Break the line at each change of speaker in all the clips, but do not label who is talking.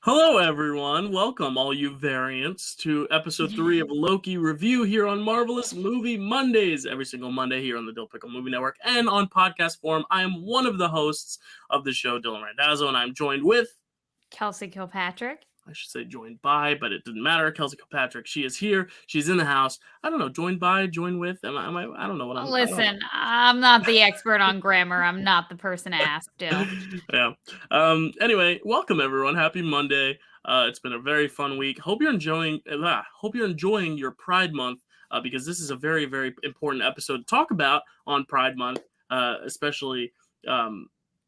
Hello, everyone. Welcome, all you variants, to episode 3 of Loki Review here on Marvel-ous Movie Mondays. Every single Monday here on the Dill Pickle Movie Network and on podcast form. I am one of the hosts of the show, Dylan Randazzo, and I'm joined with,
Kelsey Kilpatrick.
I should say joined by, but it didn't matter. Kelsey Kilpatrick, she is here. She's in the house. I don't know, joined by, joined with. I don't know what I'm.
Listen, I'm not the expert on grammar. I'm not the person to ask, Dill.
Yeah. Anyway, welcome everyone. Happy Monday. It's been a very fun week. Hope you're enjoying your Pride Month, because this is a very, very important episode to talk about on Pride Month, especially.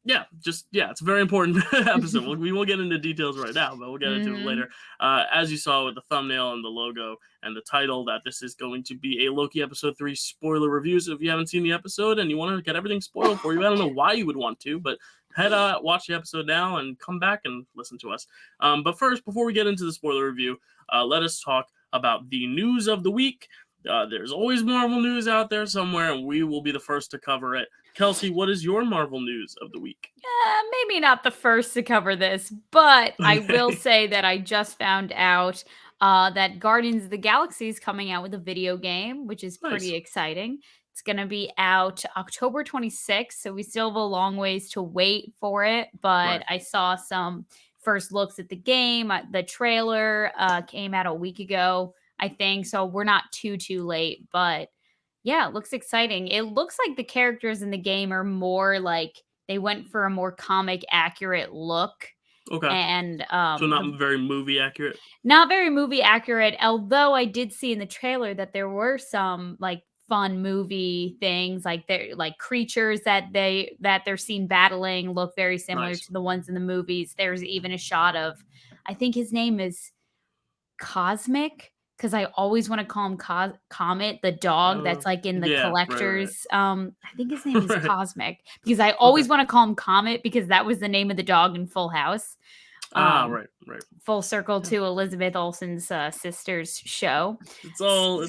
It's a very important episode. We won't get into details right now, but we'll get into it later. As you saw with the thumbnail and the logo and the title, that this is going to be a Loki episode 3 spoiler review. So if you haven't seen the episode and you want to get everything spoiled for you, I don't know why you would want to, but watch the episode now and come back and listen to us. But first, before we get into the spoiler review, let us talk about the news of the week. There's always Marvel news out there somewhere, and we will be the first to cover it. Kelsey, what is your Marvel news of the week?
Maybe not the first to cover this, but I will say that I just found out that Guardians of the Galaxy is coming out with a video game, which is pretty exciting. It's going to be out October 26th, so we still have a long ways to wait for it, but I saw some first looks at the game. The trailer came out a week ago, I think, so we're not too late, but yeah, it looks exciting. It looks like the characters in the game are more like they went for a more comic accurate look.
Okay.
And
so not very movie accurate.
Not very movie accurate, although I did see in the trailer that there were some like fun movie things, like they're like creatures that they're seen battling look very similar to the ones in the movies. There's even a shot of, I think his name is Cosmic, because I always want to call him Comet, the dog that's like in the collectors. I think his name is Cosmic, because I always want to call him Comet because that was the name of the dog in Full House.
Right.
Full circle to Elizabeth Olsen's sister's show.
It's
all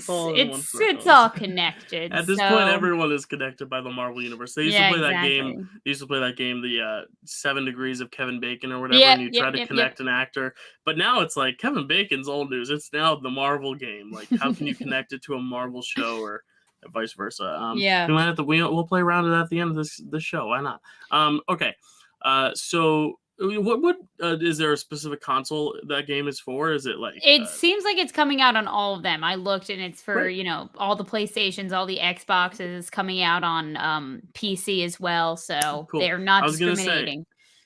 connected.
At this point, everyone is connected by the Marvel universe. They used to play that game. They used to play that game, the 7 Degrees of Kevin Bacon or whatever, and you try to connect an actor. But now it's like Kevin Bacon's old news. It's now the Marvel game. Like, how can you connect it to a Marvel show or vice versa? We might have to. We'll play around it at the end of this show. Why not? Okay. So. What is there a specific console that game is for? Is it like
it seems like it's coming out on all of them. I looked and it's for all the PlayStations, all the Xboxes. It's coming out on PC as well, so they're not discriminating.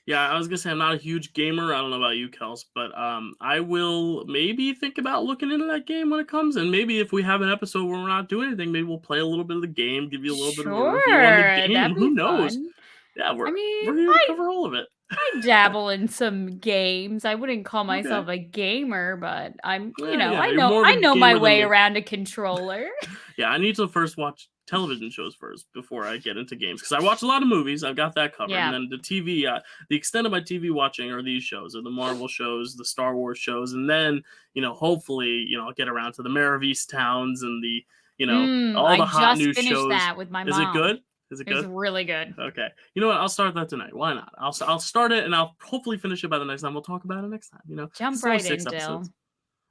I was gonna say I'm not a huge gamer. I don't know about you, Kels, but I will maybe think about looking into that game when it comes, and maybe if we have an episode where we're not doing anything, maybe we'll play a little bit of the game, give you a little bit of a review on the game. Who knows?
Fun.
Yeah, we're here to cover all of it.
I dabble in some games. I wouldn't call myself a gamer, but I'm, I know my way around a controller.
Yeah, I need to first watch television shows first before I get into games, because I watch a lot of movies. I've got that covered. And then the TV, the extent of my TV watching are these shows, are the Marvel shows, the Star Wars shows, and then hopefully I'll get around to the Mare of Easttowns and the all the hot new shows.
I just finished that with my mom.
Is it good? Is it good?
It's really good.
Okay. You know what? I'll start that tonight. Why not? I'll start it, and I'll hopefully finish it by the next time. We'll talk about it next time.
Jump right in, Dill.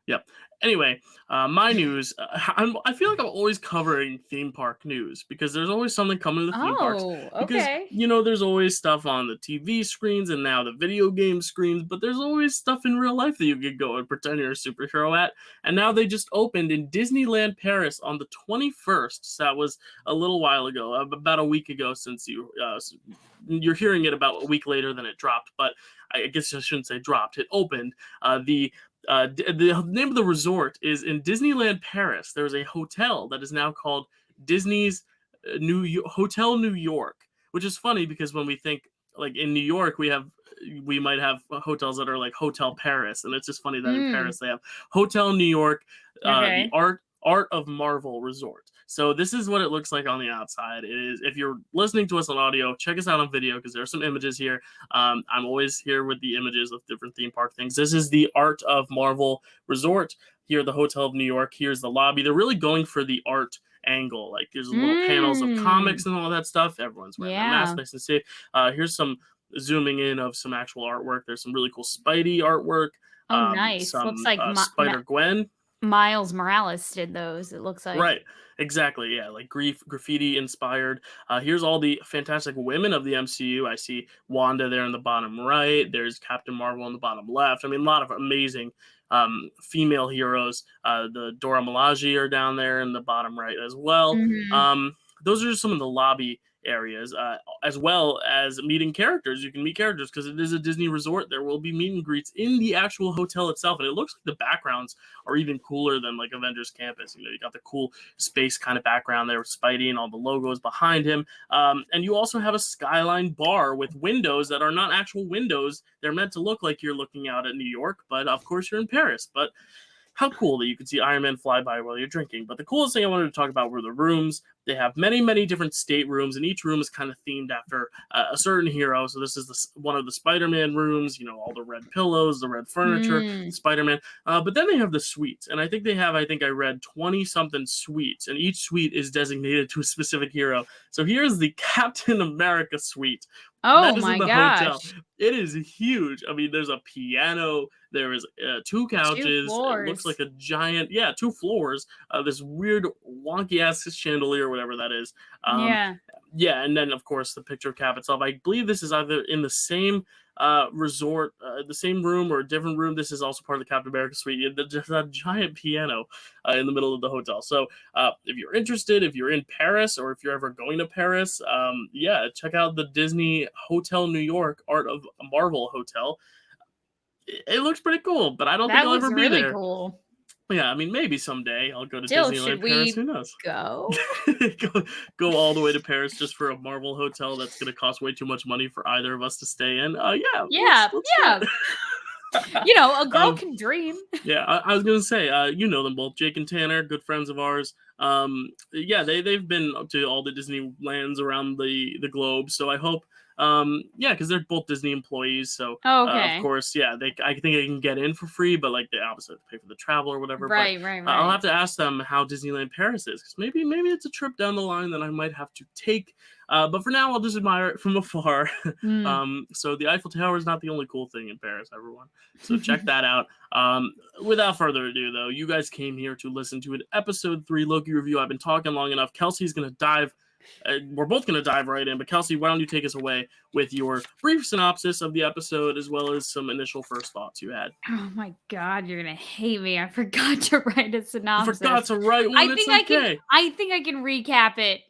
Yep. Anyway, my news. I feel like I'm always covering theme park news because there's always something coming to the theme parks.
Okay.
Because there's always stuff on the TV screens and now the video game screens, but there's always stuff in real life that you could go and pretend you're a superhero at. And now they just opened in Disneyland Paris on the 21st. So that was a little while ago, about a week ago, since you're hearing it about a week later than it dropped. But I guess I shouldn't say dropped. It opened. The name of the resort is in Disneyland Paris. There's a hotel that is now called Disney's Hotel New York, which is funny because when we think like in New York, we might have hotels that are like Hotel Paris, and it's just funny that in Paris they have Hotel New York, the Art of Marvel Resort. So this is what it looks like on the outside. It is, if you're listening to us on audio, check us out on video because there are some images here. I'm always here with the images of different theme park things. This is the Art of Marvel Resort here at the Hotel of New York. Here's the lobby. They're really going for the art angle. Like there's little panels of comics and all that stuff. Everyone's wearing their mask, nice and safe. Here's some zooming in of some actual artwork. There's some really cool Spidey artwork,
Oh, nice. Looks
some
like
Spider-Gwen.
Miles Morales did those, it looks like.
Right, exactly. Yeah, like graffiti inspired. Here's all the fantastic women of the MCU. I see Wanda there in the bottom right. There's Captain Marvel in the bottom left. I mean, a lot of amazing female heroes. The Dora Milaje are down there in the bottom right as well.
Mhm.
Those are just some of the lobby areas, as well as meeting characters. You can meet characters because it is a Disney resort. There will be meet and greets in the actual hotel itself, and it looks like the backgrounds are even cooler than like Avengers Campus. You know, you got the cool space kind of background there with Spidey and all the logos behind him. And you also have a skyline bar with windows that are not actual windows. They're meant to look like you're looking out at New York, but of course you're in Paris. But how cool that you could see Iron Man fly by while you're drinking. But the coolest thing I wanted to talk about were the rooms. They have many, many different staterooms, and each room is kind of themed after a certain hero. So this is one of the Spider-Man rooms, you know, all the red pillows, the red furniture,
Mm.
Spider-Man. But then they have the suites, and I think I read 20-something suites, and each suite is designated to a specific hero. So here's the Captain America suite.
Oh
That is in
my
the hotel.
gosh.
It is huge. I mean, there's a piano. There is 2
2
couches. It looks
floors.
like a giant, 2 floors. This weird wonky ass chandelier, whatever that is. Um,
Yeah.
yeah, and then of course the picture cap itself. I believe this is either in the same resort, the same room, or a different room. This is also part of the Captain America suite. There's a giant piano in the middle of the hotel. So if you're interested, if you're in Paris, or if you're ever going to Paris, check out the Disney Hotel New York Art of Marvel Hotel. It looks pretty cool, but I don't think
That
I'll
looks
ever be
really
there.
cool.
Yeah, I mean, maybe someday I'll go to
Still, should
Disneyland Paris.
we
Who knows?
go?
go all the way to Paris just for a Marvel hotel that's going to cost way too much money for either of us to stay in. Yeah,
Yeah,
let's
yeah.
do it.
You know, a girl can dream.
Yeah, I was gonna say, you know them both, Jake and Tanner, good friends of ours. They've been up to all the Disneylands around the globe, so I hope, because they're both Disney employees, so
Oh,
of
okay.
course, I think they can get in for free, but like they obviously have to pay for the travel or whatever. But
Right, right,
I'll
right.
have to ask them how Disneyland Paris is, because maybe it's a trip down the line that I might have to take. But for now, I'll just admire it from afar.
Mm.
So the Eiffel Tower is not the only cool thing in Paris, everyone. So check that out. Without further ado, though, you guys came here to listen to an episode 3 Loki review. I've been talking long enough. Kelsey's going to dive. We're both going to dive right in. But Kelsey, why don't you take us away with your brief synopsis of the episode, as well as some initial first thoughts you had?
Oh my God, you're gonna hate me. I forgot to write a synopsis.
You forgot to write one. It's okay.
I think I can recap it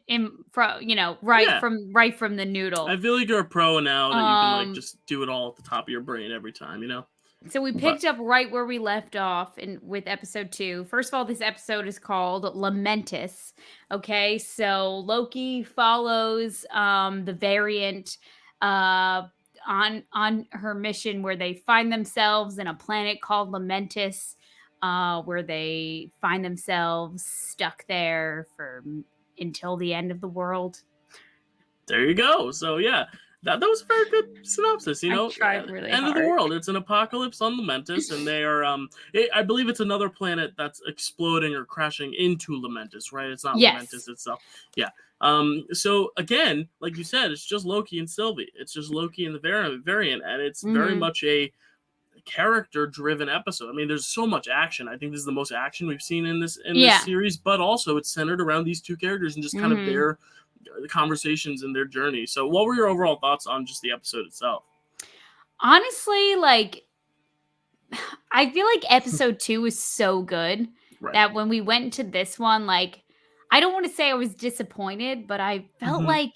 right from the noodle.
I feel like you're a pro now that you can like just do it all at the top of your brain every time, you know?
So we picked up right where we left off with episode 2. First of all, this episode is called Lamentis. Okay, so Loki follows the variant on her mission, where they find themselves in a planet called Lamentis, where they find themselves stuck there until the end of the world.
There you go. So yeah. That was a very good synopsis, you know.
I tried really
End
hard.
of the world. It's an apocalypse on Lamentis, and they are I believe it's another planet that's exploding or crashing into Lamentis, right? It's not Lamentis itself. Yeah. So again, like you said, it's just Loki and Sylvie. It's just Loki and the variant, and it's very much a character-driven episode. I mean, there's so much action. I think this is the most action we've seen in this series, but also it's centered around these two characters and just kind of their conversations and their journey. So what were your overall thoughts on just the episode itself?
Honestly, like, I feel like episode 2 was so good that when we went into this one, like, I don't want to say I was disappointed, but I felt like,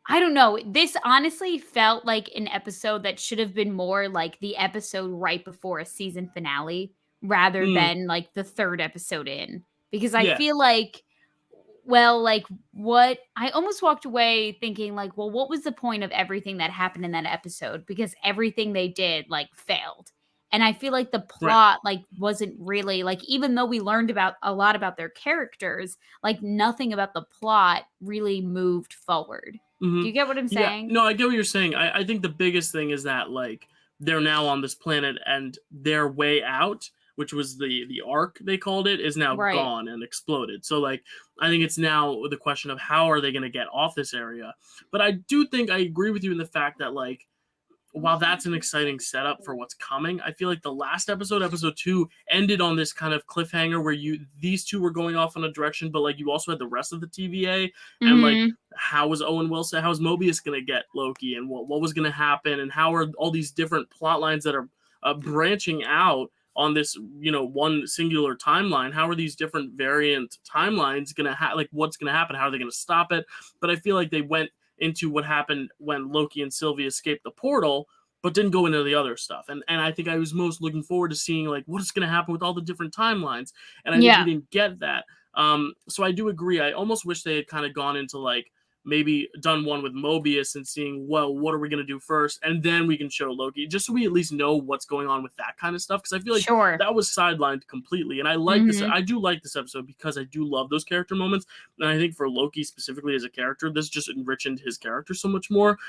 I don't know, this honestly felt like an episode that should have been more like the episode right before a season finale rather than like the 3rd episode in, because I feel like, well, like, what I almost walked away thinking, like, well, what was the point of everything that happened in that episode? Because everything they did, like, failed. And I feel like the plot, like, wasn't really, like, even though we learned a lot about their characters, like, nothing about the plot really moved forward. Do you get what I'm saying?
Yeah. No, I get what you're saying. I think the biggest thing is that, like, they're now on this planet and their way out which was the arc they called it, is now
Right.
gone and exploded. So like I think it's now the question of how are they going to get off this area. But I do think I agree with you in the fact that like while that's an exciting setup for what's coming, I feel like the last episode, episode 2, ended on this kind of cliffhanger where these two were going off in a direction, but like you also had the rest of the TVA and like how was Owen Wilson, how was Mobius gonna get Loki, and what was gonna happen, and how are all these different plot lines that are branching out on this one singular timeline? How are these different variant timelines gonna like what's gonna happen? How are they gonna stop it? But I feel like they went into what happened when Loki and Sylvie escaped the portal, but didn't go into the other stuff. And I think I was most looking forward to seeing like what is going to happen with all the different timelines. And I think we didn't get that. So I do agree. I almost wish they had kind of gone into like maybe done one with Mobius and seeing, well, what are we going to do first? And then we can show Loki, just so we at least know what's going on with that kind of stuff. Because I feel like that was sidelined completely. And I like this. I do like this episode because I do love those character moments. And I think for Loki specifically as a character, this just enriched his character so much more.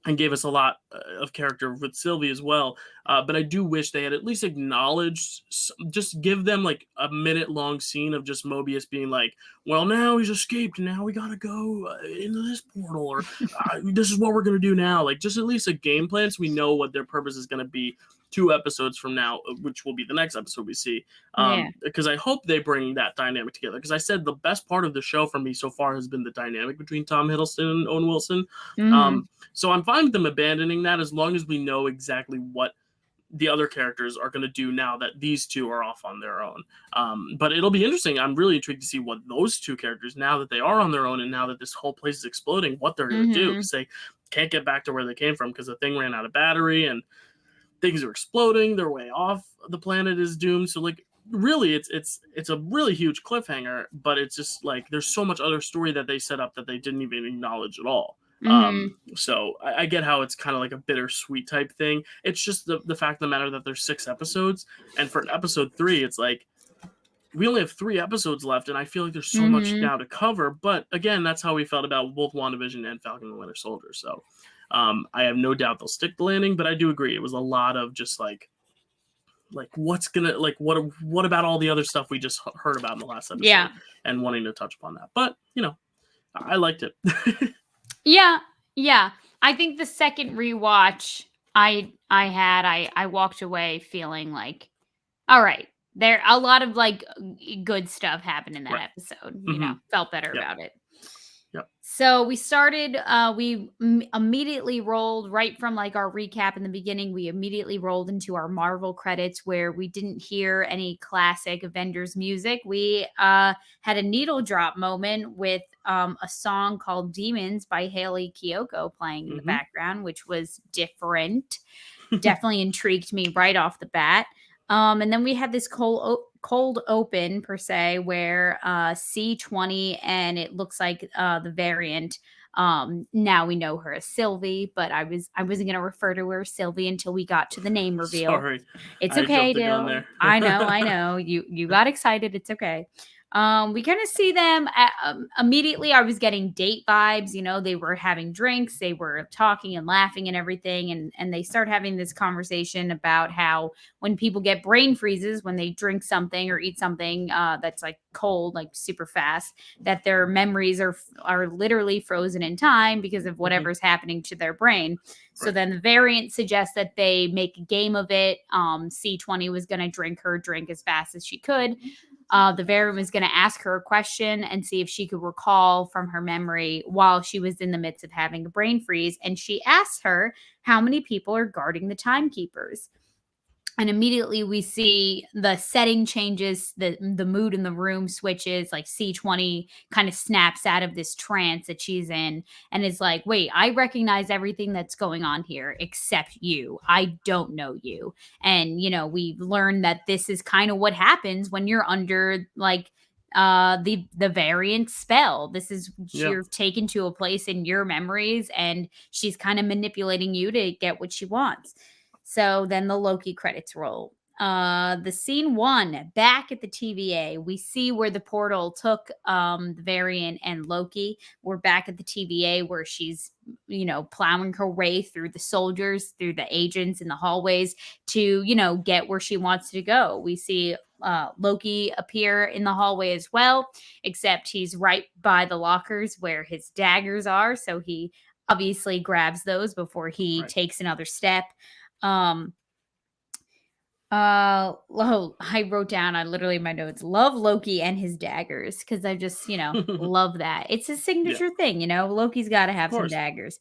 And gave us a lot of character with Sylvie as well. But I do wish they had at least acknowledged, just give them like a minute-long scene of just Mobius being like, well, now he's escaped, and now we gotta go into this portal, or this is what we're gonna do now. Like, just at least a game plan so we know what their purpose is gonna be 2 episodes from now, which will be the next episode we see. Because I hope they bring that dynamic together. Because I said the best part of the show for me so far has been the dynamic between Tom Hiddleston and Owen Wilson. So I'm fine with them abandoning that as long as we know exactly what the other characters are going to do now that these two are off on their own. But it'll be interesting. I'm really intrigued to see what those two characters, now that they are on their own and now that this whole place is exploding, what they're going to do. Because they can't get back to where they came from because the thing ran out of battery and things are exploding. Their way off the planet is doomed. So like really it's a really huge cliffhanger, but it's just like there's so much other story that they set up that they didn't even acknowledge at all. So I get how it's kind of like a bittersweet type thing. It's just the fact of the matter that there's 6 episodes, and for episode 3, it's like we only have 3 episodes left, and I feel like there's so much now to cover. But again, that's how we felt about both WandaVision and Falcon and the Winter Soldier. So I have no doubt they'll stick the landing, but I do agree it was a lot of just like what's gonna like what about all the other stuff we just heard about in the last episode, and wanting to touch upon that. But I liked it.
Yeah. I think the second rewatch I walked away feeling like, all right, there a lot of like good stuff happened in that episode. Felt better about it. So we started, immediately rolled right from like our recap in the beginning. We immediately rolled into our Marvel credits where we didn't hear any classic Avengers music. We had a needle drop moment with a song called Demons by Haley Kiyoko playing in the background, which was different. Definitely intrigued me right off the bat. And then we had this cold open per se where C20, and it looks like the variant. Now we know her as Sylvie, but I wasn't gonna refer to her as Sylvie until we got to the name reveal.
Sorry,
it's okay, Dill. I know. You got excited. It's okay. We kind of see them immediately. I was getting date vibes. They were having drinks, they were talking and laughing and everything, and they start having this conversation about how when people get brain freezes when they drink something or eat something that's like cold, like super fast, that their memories are literally frozen in time because of whatever's happening to their brain. So then the variant suggests that they make a game of it. C20 was going to drink her drink as fast as she could. The variant was going to ask her a question and see if she could recall from her memory while she was in the midst of having a brain freeze. And she asked her how many people are guarding the timekeepers. And immediately we see the setting changes, the mood in the room switches, like C20 kind of snaps out of this trance that she's in and is like, wait, I recognize everything that's going on here except you. I don't know you. And, we've learned that this is kind of what happens when you're under like the variant spell. This is you're taken to a place in your memories and she's kind of manipulating you to get what she wants. So then the Loki credits roll. The scene 1, back at the TVA, we see where the portal took the variant and Loki. We're back at the TVA where she's, plowing her way through the soldiers, through the agents in the hallways to, get where she wants to go. We see Loki appear in the hallway as well, except he's right by the lockers where his daggers are. So he obviously grabs those before he
Right.
takes another step. I wrote down, I literally in my notes, love Loki and his daggers because I just, love that. It's a
Yeah,
signature thing, Loki's got to
of
have some
course.
daggers.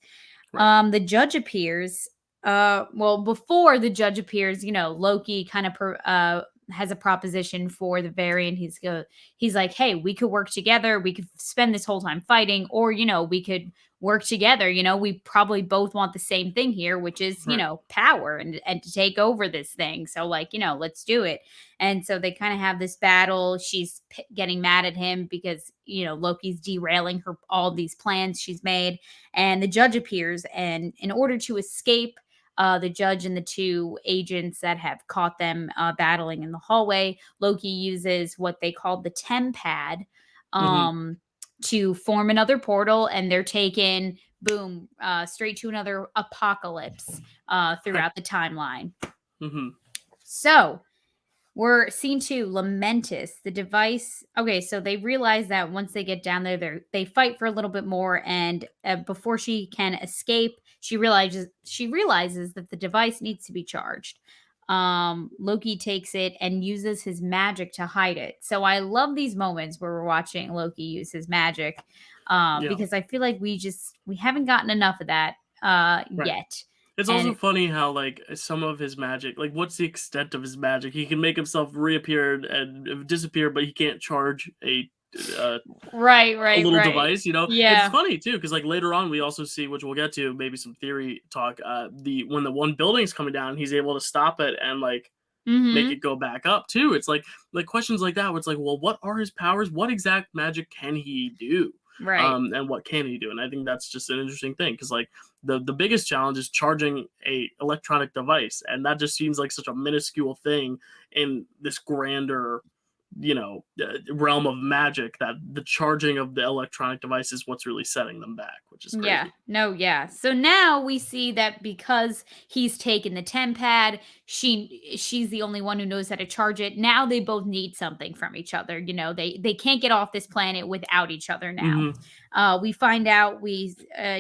Right.
The judge appears. Well, before the judge appears, Loki kind of has a proposition for the variant. He's like, hey, we could work together. We could spend this whole time fighting, or we could work together. We probably both want the same thing here, which is
Right.
power and to take over this thing. So like let's do it. And so they kind of have this battle. She's getting mad at him because Loki's derailing her all these plans she's made. And the judge appears, and in order to escape the judge and the two agents that have caught them battling in the hallway, Loki uses what they call the tempad
Hmm.
to form another portal, and they're taken, boom, straight to another apocalypse
Right.
throughout the timeline.
Hmm.
So we're scene 2, Lamentus, the device. Okay, so they realize that once they get down there, they fight for a little bit more, and before she can escape, she realizes that the device needs to be charged. Loki takes it and uses his magic to hide it. So I love these moments where we're watching Loki use his magic,
Yeah.
because I feel like we haven't gotten enough of that
Right.
yet.
It's also
And
funny how like some of his magic, like what's the extent of his magic? He can make himself reappear and disappear, but he can't charge uh,
right,
a
right,
little
right.
device. It's
Yeah.
funny too because like later on we also see, which we'll get to, maybe some theory talk. The when the one building's coming down, he's able to stop it and like make
Mhm.
it go back up too. It's like questions like that where it's like, well, what are his powers? What exact magic can he do?
Right.
And what can he do? And I think that's just an interesting thing because like the biggest challenge is charging a electronic device, and that just seems like such a minuscule thing in this grander realm of magic, that the charging of the electronic device is what's really setting them back, which is
Yeah.
crazy.
No, yeah. So now we see that because he's taken the tempad, she's the only one who knows how to charge it. Now they both need something from each other. They can't get off this planet without each other now.
Hmm.
We find out, we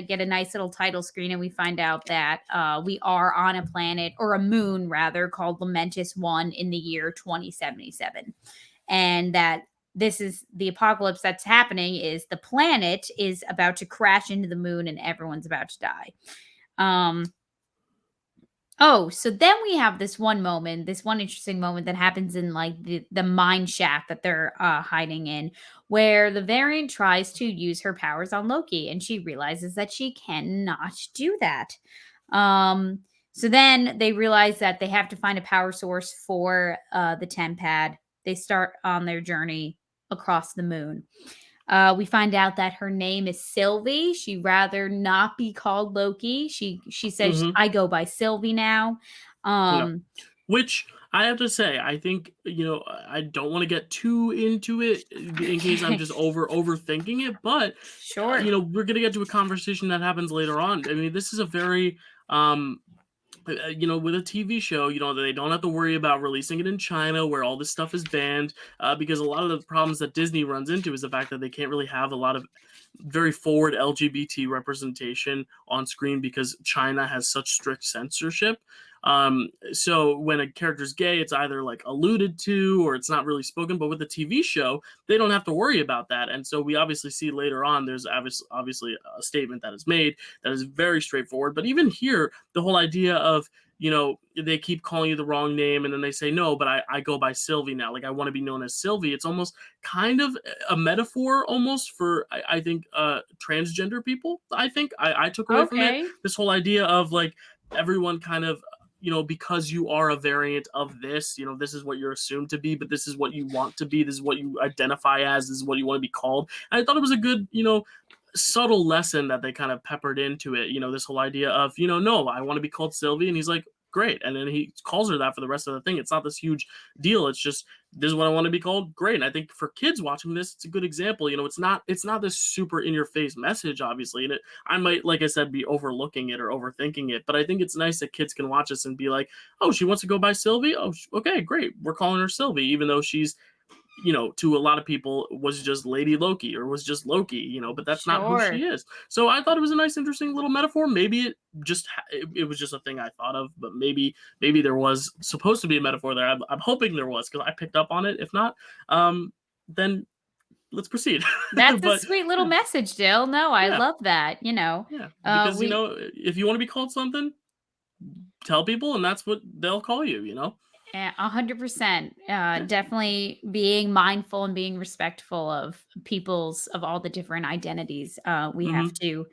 get a nice little title screen, and we find out that we are on a planet, or a moon rather, called Lamentus 1 in the year 2077, and that this is the apocalypse that's happening. Is the planet is about to crash into the moon and everyone's about to die. um so then we have this one interesting moment that happens in like the mine shaft that they're hiding in, where the variant tries to use her powers on Loki, and she realizes that she cannot do that. So then they realize that they have to find a power source for the tempad. They start on their journey across the moon. We find out that her name is Sylvie. She'd rather not be called Loki. She says,
Hmm.
"I go by Sylvie now."
Yeah.
Um,
Which I have to say, I think, I don't want to get too into it in case I'm just overthinking it, but
sure.
we're gonna get to a conversation that happens later on. I mean, this is a very with a TV show, they don't have to worry about releasing it in China where all this stuff is banned, because a lot of the problems that Disney runs into is the fact that they can't really have a lot of very forward LGBT representation on screen because China has such strict censorship. So when a character's gay, it's either like alluded to or it's not really spoken. But with a TV show, they don't have to worry about that. And so we obviously see later on there's obviously a statement that is made that is very straightforward. But even here, the whole idea of they keep calling you the wrong name and then they say no, but I go by Sylvie now, like I want to be known as Sylvie. It's almost kind of a metaphor almost for I think transgender people. I took away from it
Okay.
this whole idea of like everyone kind of because you are a variant of this, this is what you're assumed to be, but this is what you want to be, this is what you identify as, this is what you want to be called. And I thought it was a good subtle lesson that they kind of peppered into it, this whole idea of no, I want to be called Sylvie, and he's like, great. And then he calls her that for the rest of the thing. It's not this huge deal. It's just, this is what I want to be called. Great. And I think for kids watching this, it's a good example. You know, it's not this super in your face message, obviously. And I might, like I said, be overlooking it or overthinking it, but I think it's nice that kids can watch this and be like, oh, she wants to go by Sylvie. Oh, okay, great. We're calling her Sylvie, even though she's, you know, to a lot of people was just Lady Loki or was just Loki, you know, but that's not who she
Sure.
is. So I thought it was a nice, interesting little metaphor. Maybe it was just a thing I thought of, but maybe there was supposed to be a metaphor there. I'm hoping there was, because I picked up on it. If not, then let's proceed.
That's a
But
sweet little
yeah,
message, Jill. No, I
yeah,
love that,
yeah, because you
we
know, if you want to be called something, tell people, and that's what they'll call you. You know.
100%.
Yeah.
Definitely being mindful and being respectful of of all the different identities we have
Mm-hmm.
to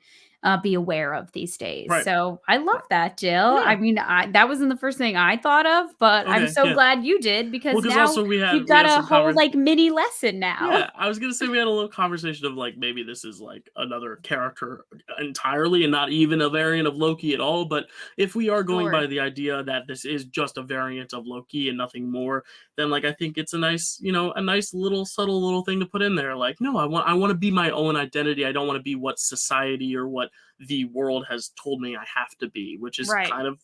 be aware of these days.
Right.
So I love
Right.
that, Jill. I
Yeah.
mean, that wasn't the first thing I thought of, but I'm
Okay.
so
Yeah.
glad you did
Well,
because
because
now
also
we've
we
got
had
a
some
whole
conversation.
like mini lesson now.
Yeah, I was gonna say we had a little conversation of like maybe this is like another character entirely and not even a variant of Loki at all. But if we are going by
Sure.
the idea that this is just a variant of Loki and nothing more, then like I think it's a nice, you know, a nice little subtle little thing to put in there. Like, no, I want to be my own identity. I don't want to be what society or what the world has told me I have to be, which is
Right.
kind of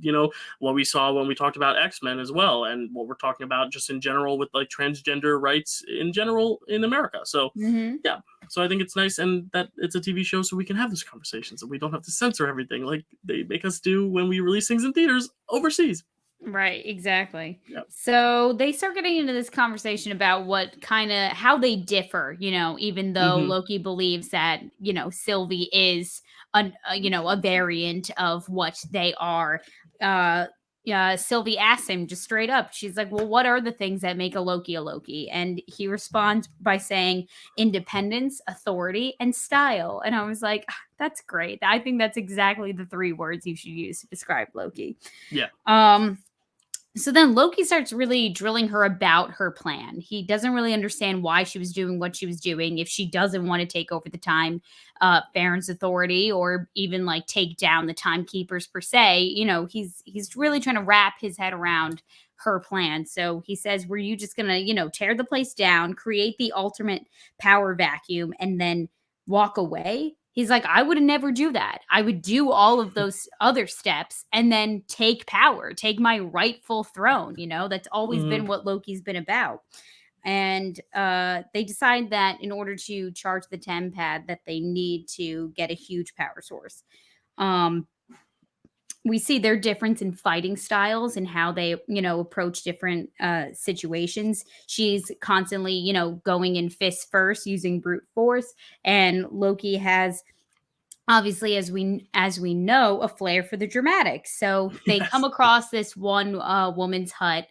you know, what we saw when we talked about X-Men as well, and what we're talking about just in general with like transgender rights in general in America. So
Hmm.
yeah, so I think it's nice and that it's a TV show so we can have those conversations and we don't have to censor everything like they make us do when we release things in theaters overseas.
Right, exactly.
Yeah.
So they start getting into this conversation about what kind of how they differ, even though
Mm-hmm.
Loki believes that, Sylvie is a variant of what they are. Uh yeah, Sylvie asks him just straight up. She's like, "Well, what are the things that make a Loki a Loki?" And he responds by saying independence, authority, and style. And I was like, "Ah, that's great. I think that's exactly the three words you should use to describe Loki."
Yeah.
Um so then Loki starts really drilling her about her plan. He doesn't really understand why she was doing what she was doing. If she doesn't want to take over the time, Baron's authority, or even like take down the timekeepers per se, he's really trying to wrap his head around her plan. So he says, "Were you just gonna, tear the place down, create the ultimate power vacuum, and then walk away?" He's like, "I would never do that. I would do all of those other steps and then take power, take my rightful throne." That's always
Mm-hmm.
been what Loki's been about. And they decide that in order to charge the tempad, that they need to get a huge power source. Um, we see their difference in fighting styles and how they approach different situations. She's constantly going in fist first using brute force, and Loki has, obviously, as we know, a flair for the dramatic. So they come
Yes.
across this one woman's hut.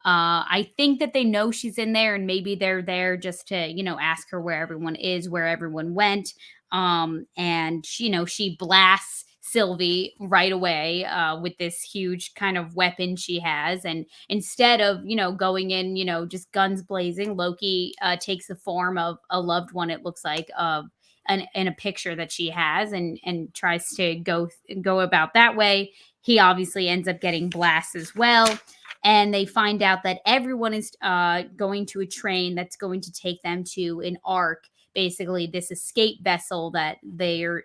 I think that they know she's in there, and maybe they're there just to ask her where everyone is, where everyone went. And she blasts Sylvie right away with this huge kind of weapon she has. And instead of going in just guns blazing, Loki takes the form of a loved one, it looks like, of in a picture that she has, and tries to go about that way. He obviously ends up getting blasted as well, and they find out that everyone is going to a train that's going to take them to an ark, basically this escape vessel that they're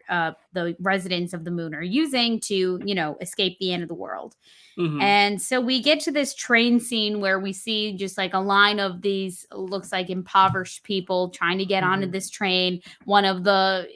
the residents of the moon are using to escape the end of the world.
Mm-hmm.
And so we get to this train scene where we see just like a line of these, looks like impoverished people trying to get onto
Mm-hmm.
this train. One of the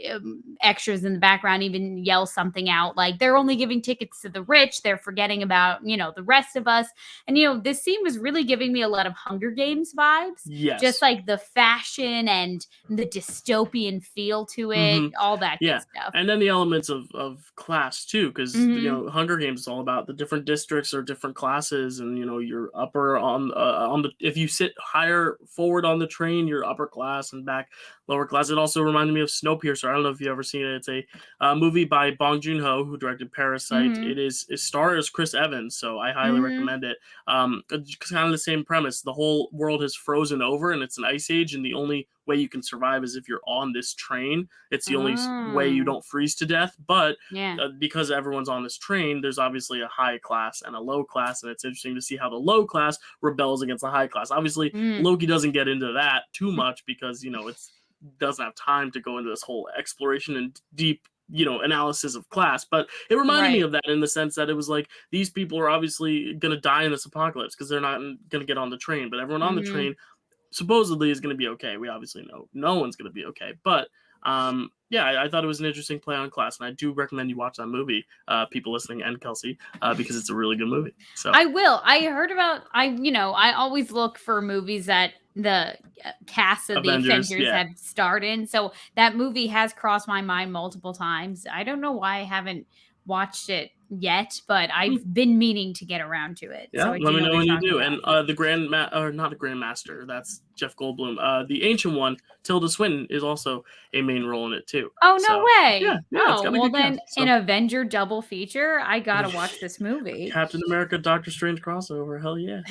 extras in the background even yells something out like, "They're only giving tickets to the rich. They're forgetting about, the rest of us." And, this scene was really giving me a lot of Hunger Games vibes, just
Yes.
like the fashion and the dystopian feel to it,
Mm-hmm.
all that good
Yeah,
stuff.
and then the elements of class too, because
Hmm.
Hunger Games is all about the different districts or different classes, and you're upper on the if you sit higher forward on the train, you're upper class, and back lower class. It also reminded me of Snowpiercer. I don't know if you've ever seen it. It's a movie by Bong Joon-ho, who directed Parasite.
Hmm.
It stars Chris Evans, so I highly
Hmm.
recommend it. It's kind of the same premise. The whole world has frozen over, and it's an ice age, and the only way you can survive is if you're on this train. It's the only way you
Oh.
don't freeze to death. But
Yeah.
because everyone's on this train, there's obviously a high class and a low class, and it's interesting to see how the low class rebels against the high class. Obviously,
Mm.
Loki doesn't get into that too much because it's doesn't have time to go into this whole exploration and deep analysis of class. But it reminded me
Right.
of that in the sense that it was like these people are obviously going to die in this apocalypse because they're not going to get on the train, but everyone on the
Mhm.
train supposedly is going to be okay. We obviously know no one's going to be okay, but yeah, I thought it was an interesting play on class, and I do recommend you watch that movie, people listening, and Kelsey, because it's a really good movie. So
I will. I heard about I always look for movies that the cast of the
Avengers,
Avengers
yeah.
have starred in. So that movie has crossed my mind multiple times. I don't know why I haven't watched it yet, but I've been meaning to get around to it.
Yeah,
So I
let
do
me
know
know
what you're
when you
talking
do.
about.
And the or not a Grandmaster, that's Jeff Goldblum. The Ancient One, Tilda Swinton, is also a main role in it too.
Oh,
So
no
yeah,
way.
yeah, it's
Oh,
got a
well
good
then
cast.
an
So
Avenger double feature, I gotta watch this movie.
Captain America, Doctor Strange crossover, hell yeah.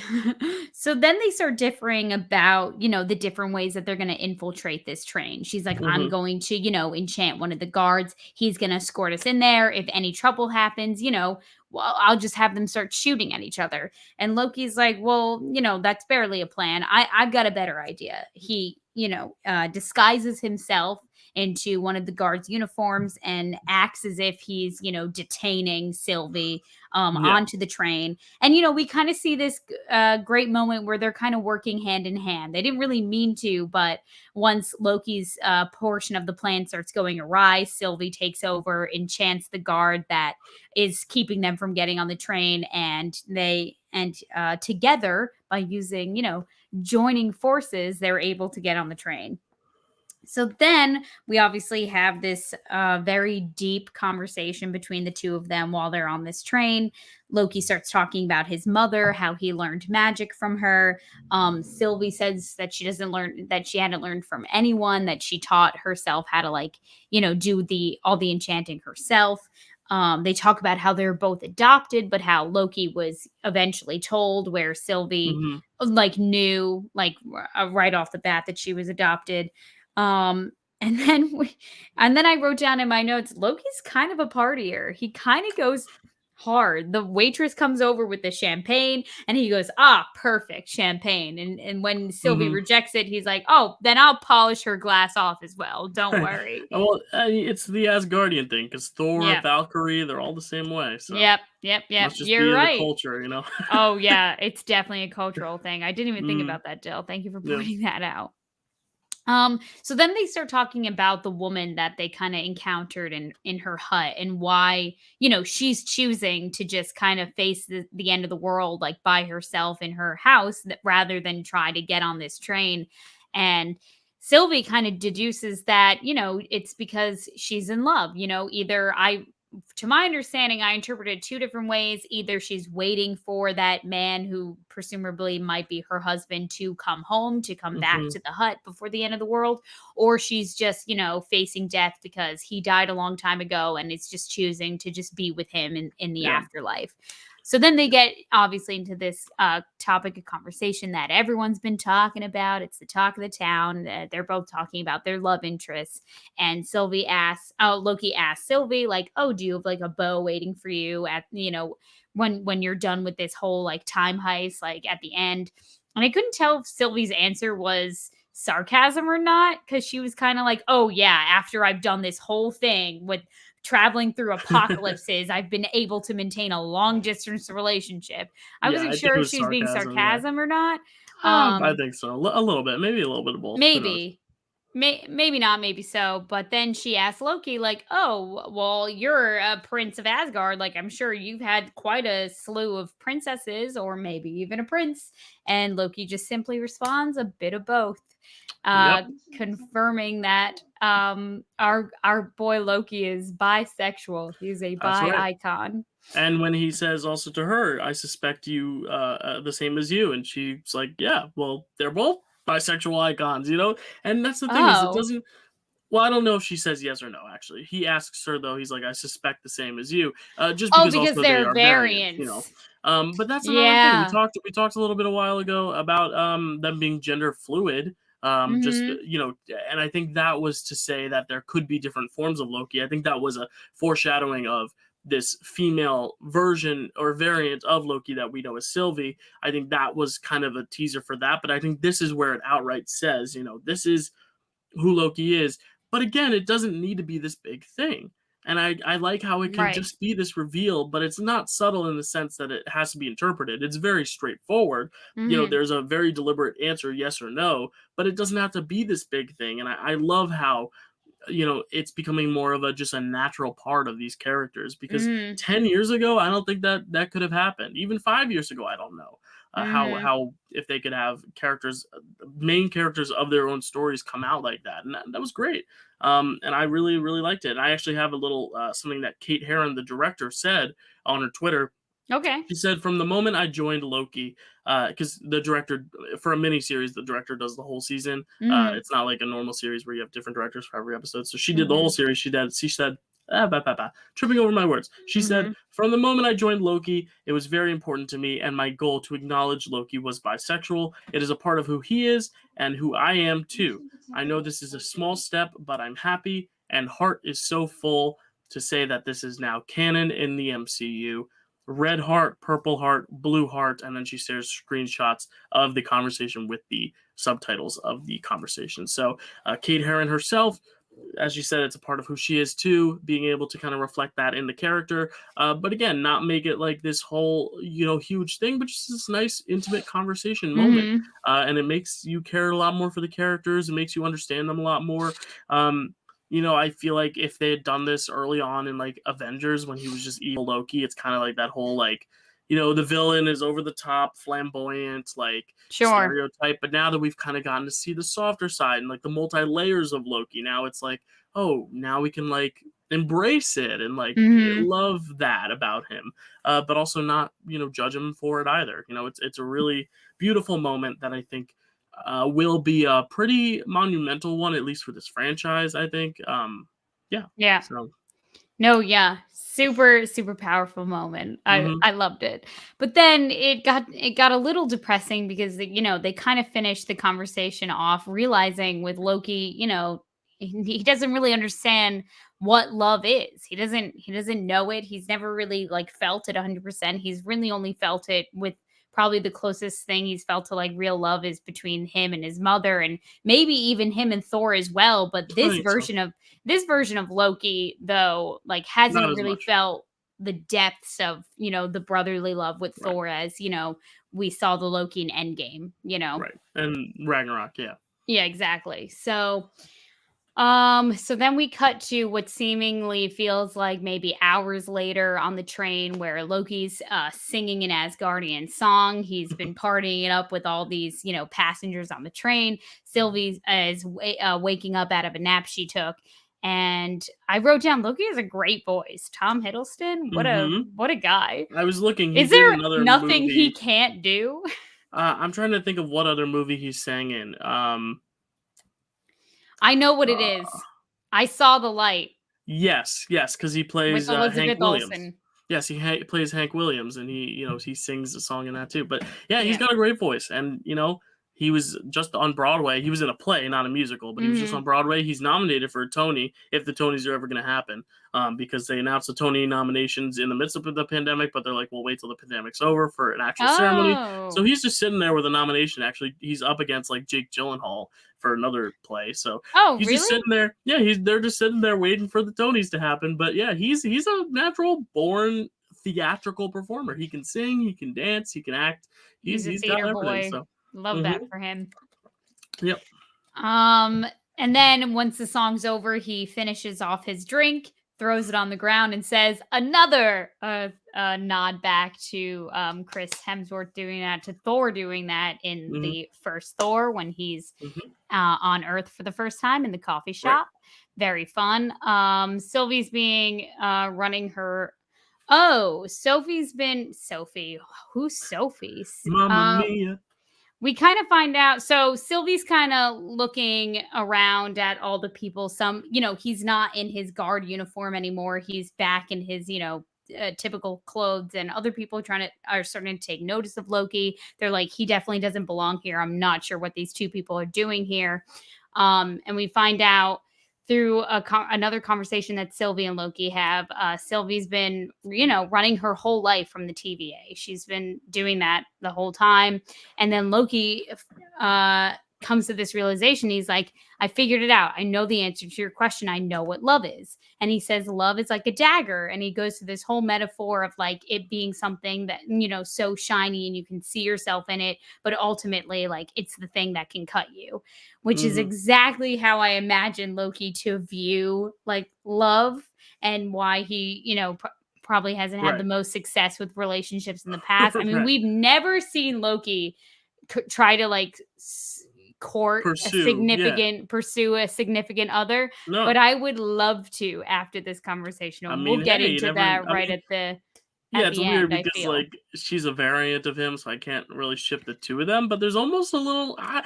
So then they start differing about, the different ways that they're going to infiltrate this train. She's like, I'm
Hmm.
going to, enchant one of the guards. He's going to escort us in there. If any trouble happens, well, I'll just have them start shooting at each other. And Loki's like, well, that's barely a plan. I've got a better idea. He, disguises himself into one of the guards' uniforms and acts as if he's, detaining Sylvie
Yeah.
onto the train. And, we kind of see this great moment where they're kind of working hand in hand. They didn't really mean to, but once Loki's portion of the plan starts going awry, Sylvie takes over, enchants the guard that is keeping them from getting on the train. And together, by using, joining forces, they're able to get on the train. So then we obviously have this very deep conversation between the two of them while they're on this train. Loki starts talking about his mother, how he learned magic from her. Sylvie says that she hadn't learned from anyone, that she taught herself how to do all the enchanting herself. They talk about how they're both adopted, but how Loki was eventually told, where Sylvie
Hmm.
knew right off the bat that she was adopted. Um, and then and then I wrote down in my notes, Loki's kind of a partier. He kind of goes hard. The waitress comes over with the champagne and he goes, "Ah, perfect champagne." And when Sylvie
Hmm.
rejects it, he's like, "Oh, then I'll polish her glass off as well. Don't worry."
Well, it's the Asgardian thing because Thor,
Yeah.
Valkyrie, they're all the same way. So
Yep. Yep. Yep.
must just
You're
be the
right.
culture.
Oh yeah, it's definitely a cultural thing. I didn't even think
Mm,
about that, Jill. Thank you for
yeah.
pointing that out. So then they start talking about the woman that they kind of encountered in her hut, and why, she's choosing to just kind of face the end of the world like by herself in her house, rather than try to get on this train. And Sylvie kind of deduces that, it's because she's in love. Either I to my understanding, I interpreted two different ways. Either she's waiting for that man who presumably might be her husband to come home, to come back
Hmm.
to the hut before the end of the world, or she's just, facing death because he died a long time ago and it's just choosing to just be with him in the
Yeah.
afterlife. So then they get obviously into this topic of conversation that everyone's been talking about. It's the talk of the town. They're both talking about their love interests. And Loki asks Sylvie, like, "Oh, do you have like a bow waiting for you at, when you're done with this whole like time heist, like at the end?" And I couldn't tell if Sylvie's answer was sarcasm or not, because she was kind of like, "Oh yeah, after I've done this whole thing with traveling through apocalypses, I've been able to maintain a long distance relationship." I
Yeah,
wasn't
I think
sure
it
if
was
she was being
sarcasm. Yeah.
sarcasm or not.
I
Um,
think so. A little bit, maybe a little bit of both. Who knows?
Maybe. Maybe not, maybe so. But then she asked Loki, like, "Oh, well, you're a prince of Asgard. Like, I'm sure you've had quite a slew of princesses, or maybe even a prince." And Loki just simply responds, "A bit of both,"
Yep,
confirming that our boy Loki is bisexual. He's a
that's
bi
right.
icon.
And when he says also to her, "I suspect you the same as you," and she's like, "Yeah, well, they're both bisexual icons." And that's the thing is, it
Oh.
doesn't. Well, I don't know if she says yes or no. Actually, he asks her though. He's like, "I suspect the same as you," just
Oh,
because
because
also they
they're
are variants.
variants.
But that's another thing. We
Yeah.
talked. We talked a little bit a while ago about them being gender fluid. Just
Mhm.
and I think that was to say that there could be different forms of Loki. I think that was a foreshadowing of this female version or variant of Loki that we know as Sylvie. I think that was kind of a teaser for that, but I think this is where it outright says, this is who Loki is. But again, it doesn't need to be this big thing. And I like how it can
Right.
just be this reveal, but it's not subtle in the sense that it has to be interpreted. It's very straightforward.
Mhm.
There's a very deliberate answer, yes or no, but it doesn't have to be this big thing. And I love how it's becoming more of a just a natural part of these characters because
Mhm.
10 years ago, I don't think that that could have happened. Even 5 years ago, I don't know
Mhm.
how if they could have characters, main characters of their own stories come out like that, and that was great. And I really really liked it. And I actually have a little something that Kate Herron, the director, said on her Twitter.
Okay.
She said, "From the moment I joined Loki, because the director for a mini series, the director does the whole season.
Mhm.
It's not like a normal series where you have different directors for every episode. So she did the whole
Mhm.
series. She said, tripping over my words. She said,
Mhm.
from the moment I joined Loki, it was very important to me and my goal to acknowledge Loki was bisexual. It is a part of who he is and who I am too. I know this is a small step, but I'm happy and heart is so full to say that this is now canon in the MCU. Red heart, purple heart, blue heart, and then she shares screenshots of the conversation with the subtitles of the conversation. So Kate Herron herself, as you said, it's a part of who she is too, being able to kind of reflect that in the character. But again, not make it like this whole, huge thing, but just this nice, intimate conversation moment.
Mhm.
And it makes you care a lot more for the characters. It makes you understand them a lot more. I feel like if they had done this early on in like Avengers when he was just evil Loki, it's kind of like that whole like, the villain is over the top, flamboyant, like
Sure.
stereotype. But now that we've kind of gotten to see the softer side and like the multi layers of Loki, now it's like, oh, now we can like embrace it and like
Mhm.
love that about him, but also not judge him for it either. It's a really beautiful moment that I think will be a pretty monumental one, at least for this franchise. I think. Yeah.
Yeah.
So.
No, yeah. Super, super powerful moment. I
Hmm.
I loved it. But then it got a little depressing because they kind of finished the conversation off realizing with Loki, he doesn't really understand what love is. He doesn't know it. He's never really like felt it 100%. He's really only felt it with probably the closest thing he's felt to like real love is between him and his mother and maybe even him and Thor as well, but
I think so.
this version of Loki, though, like
Not
hasn't
as
really
much.
felt the depths of, the brotherly love with
Right.
Thor as, we saw the Loki in Endgame.
Right. And Ragnarok. Yeah.
Yeah, exactly. So then we cut to what seemingly feels like maybe hours later on the train where Loki's singing an Asgardian song. He's been partying it up with all these, passengers on the train. Sylvie is waking up out of a nap she took. And I wrote down Loki has a great voice. Tom Hiddleston,
Hmm.
what a guy.
I was looking. He
Is
did
there
another
nothing he
movie.
can't do?
I'm trying to think of what other movie he sang in.
I know what it
Uh,
is. I saw the light
Yes, yes, because he
with
plays Hank
Elizabeth
Williams.
Olsen.
Yes, he plays Hank Williams, and he sings a song in that too. But yeah, he's
Yeah.
got a great voice, and he was just on Broadway. He was in a play, not a musical, but he was just
Mhm.
on Broadway. He's nominated for a Tony if the Tonys are ever going to happen, because they announced the Tony nominations in the midst of the pandemic, but they're like, we'll wait till the pandemic's over for an actual ceremony. So
Oh.
he's just sitting there with a nomination. Actually, he's up against like Jake Gyllenhaal for another play. So
Oh,
he's just
really?
sitting there. Yeah, they're just sitting there waiting for the Tonys to happen. But yeah, he's a natural born theatrical performer. He can sing, he can dance, he can act.
He's a
He's got
theater
everything.
boy.
So.
Love
Hmm.
that for him.
Yep.
Um, and then once the song's over, he finishes off his drink, throws it on the ground, and says another nod back to Chris Hemsworth doing that, to Thor doing that in
Hmm.
the first Thor when he's
Hmm.
on Earth for the first time in the coffee
Right.
shop. Very fun. Sylvie's being running her. Oh, Sophie. Who's Sophie?
Mamma mia.
We kind of find out. So Sylvie's kind of looking around at all the people. He's not in his guard uniform anymore. He's back in his, typical clothes, and other people are starting to take notice of Loki. They're like, he definitely doesn't belong here. I'm not sure what these two people are doing here. And we find out through another conversation that Sylvie and Loki have. Sylvie's been, running her whole life from the TVA. She's been doing that the whole time. And then Loki comes to this realization. He's like, I figured it out. I know the answer to your question. I know what love is. And he says, love is like a dagger. And he goes to this whole metaphor of like it being something that, so shiny and you can see yourself in it, but ultimately like it's the thing that can cut you, which is exactly how I imagine Loki to view like love, and why he, probably hasn't had the most success with relationships in the past. I mean, we've never seen Loki try to like pursue a significant other, but I would love to after this conversation, and we'll get into that at the
it's weird
end,
because like she's a variant of him, so I can't really ship the two of them, but there's almost a little I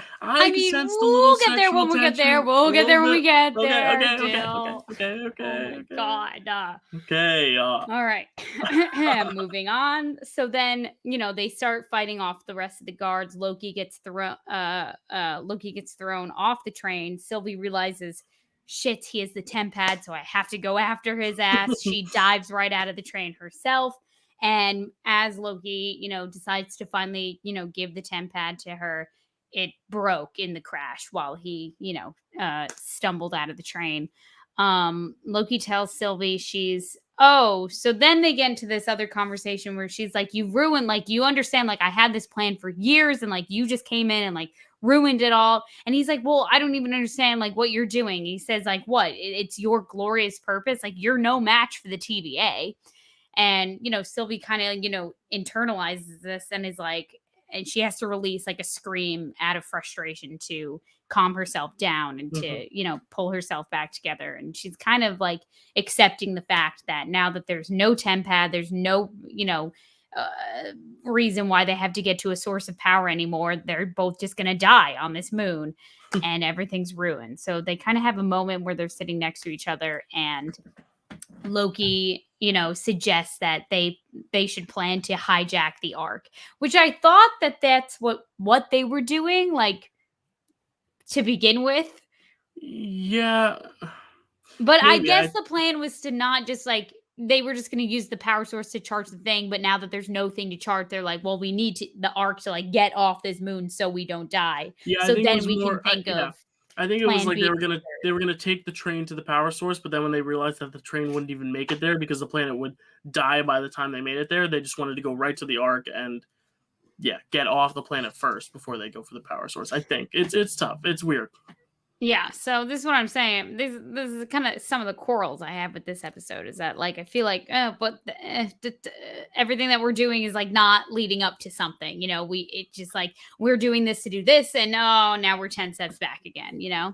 mean, sensed a little
we'll get there when we get there. We'll get there when we get there.
Okay.
God.
Okay.
All right. Moving on. So then, they start fighting off the rest of the guards. Loki gets thrown off the train. Sylvie realizes, shit, he has the temp pad, so I have to go after his ass. She dives right out of the train herself. And as Loki, decides to finally, give the temp pad to her, it broke in the crash while he, stumbled out of the train. Loki tells Sylvie so then they get into this other conversation where she's like, you ruined, like, you understand, like, I had this plan for years and like you just came in and like ruined it all. And he's like, well, I don't even understand like what you're doing. He says like, what? It's your glorious purpose. Like, you're no match for the TVA. And, Sylvie kind of, internalizes this and is like, and she has to release like a scream out of frustration to calm herself down and to, pull herself back together. And she's kind of like accepting the fact that now that there's no temp pad, there's no, reason why they have to get to a source of power anymore. They're both just going to die on this moon and everything's ruined. So they kind of have a moment where they're sitting next to each other, and Loki, suggests that they should plan to hijack the Ark, which I thought that's what they were doing, like, to begin with.
Yeah.
But maybe, I guess the plan was to not just like, they were just going to use the power source to charge the thing, but now that there's no thing to charge, they're like, well, we need the Ark to like get off this moon so we don't die.
Yeah,
so then we can think of.
I think it was like they were gonna take the train to the power source, but then when they realized that the train wouldn't even make it there because the planet would die by the time they made it there, they just wanted to go right to the Ark and get off the planet first before they go for the power source. I think it's tough. It's weird.
Yeah, so this is what I'm saying. This is kind of some of the quarrels I have with this episode, is that like I feel like, everything that we're doing is like not leading up to something. It's just like we're doing this to do this, and now we're 10 steps back again.
Yeah.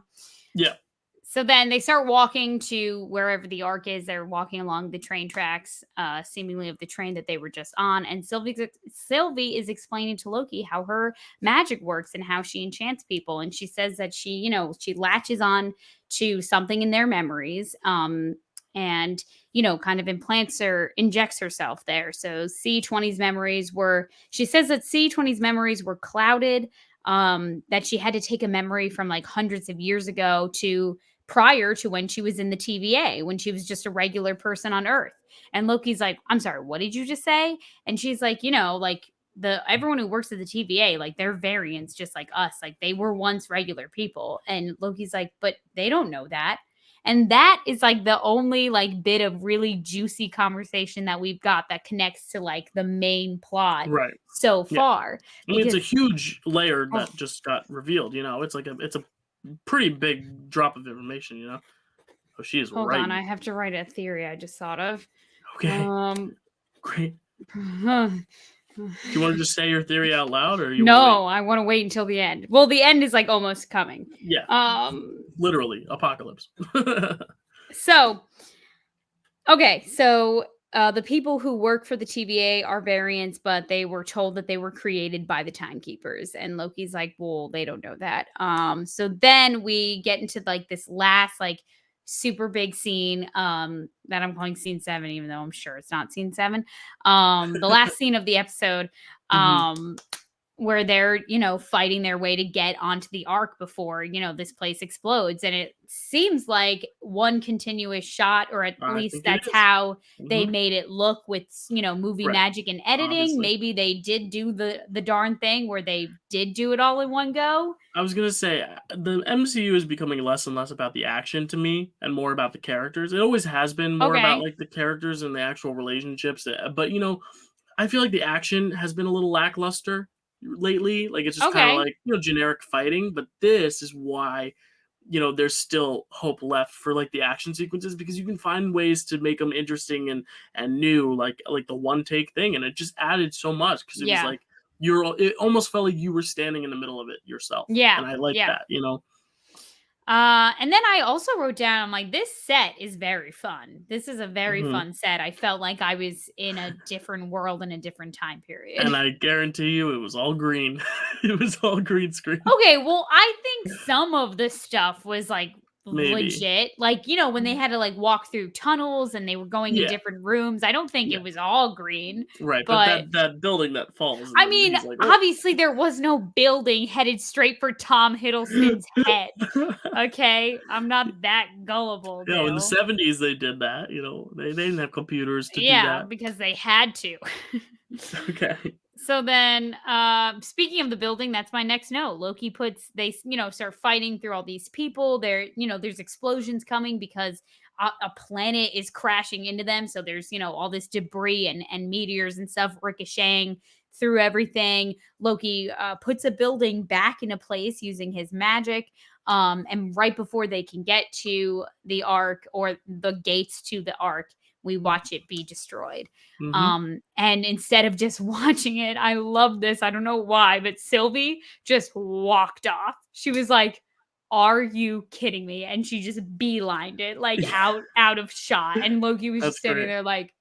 So then they start walking to wherever the Ark is. They're walking along the train tracks, seemingly of the train that they were just on. And Sylvie is explaining to Loki how her magic works and how she enchants people. And she says that she latches on to something in their memories, and, kind of injects herself there. So she says that C20's memories were clouded, that she had to take a memory from like hundreds of years ago to prior to when she was in the TVA, when she was just a regular person on Earth. And Loki's like, I'm sorry, what did you just say? And she's like, like everyone who works at the TVA, like they're variants just like us. Like they were once regular people. And Loki's like, but they don't know that. And that is like the only like bit of really juicy conversation that we've got that connects to like the main plot so far.
I mean, it's a huge layer that just got revealed. It's like it's a pretty big drop of information. Oh, she is
Hold on, I have to write a theory I just thought of.
Okay. Great. Do you want to just say your theory out loud, or
No, I want to wait until the end. Well, the end is like almost coming.
Yeah. Literally, apocalypse.
So the people who work for the TVA are variants, but they were told that they were created by the timekeepers. And Loki's like, well, they don't know that. So then we get into like this last like super big scene that I'm calling scene 7, even though I'm sure it's not scene 7. The last scene of the episode.
Mhm.
Um where they're, fighting their way to get onto the ark before, this place explodes. And it seems like one continuous shot, or at
I
least
think it
that's
is.
how they
Mhm.
made it look with, movie
Right,
magic and editing.
obviously.
Maybe they did do the darn thing where they did do it all in one go.
I was gonna say, the MCU is becoming less and less about the action to me, and more about the characters. It always has been more about,
Okay.
like, the characters and the actual relationships, but, I feel like the action has been a little lackluster lately. Like, it's just kinda
Okay.
like, generic fighting, but this is why, there's still hope left for, like, the action sequences, because you can find ways to make them interesting and new, like the one take thing, and it just added so much because it was
Yeah.
like it almost felt like you were standing in the middle of it yourself,
Yeah.
and I like
Yeah.
that.
And then I also wrote down, I'm like, this set is very fun. This is a very
Mhm.
fun set. I felt like I was in a different world in a different time period.
And I guarantee you it was all green. It was all green screen.
Okay, well, I think some of the stuff was, like,
Maybe.
legit. Like, when they had to, like, walk through tunnels and they were going in
Yeah,
different rooms, I don't think
yeah,
it was all green,
right, but
but
that building that falls and
I
then
mean,
he's like, "Oh."
obviously, there was no building headed straight for Tom Hiddleston's head, okay? I'm not that gullible,
In the
Dill.
'70s, they did that, they didn't have computers to do
Yeah,
that.
because they had to.
Okay.
So then, speaking of the building, that's my next note. Loki puts they start fighting through all these people. There's explosions coming because a planet is crashing into them. So there's all this debris and meteors and stuff ricocheting through everything. Loki puts a building back into place using his magic. And right before they can get to the ark, or the gates to the ark, we watch it be destroyed.
Mhm.
And instead of just watching it, I love this. I don't know why, but Sylvie just walked off. She was like, "Are you kidding me?" And she just beelined it, like, out of shot. And Loki was just
That's
standing
great.
there like,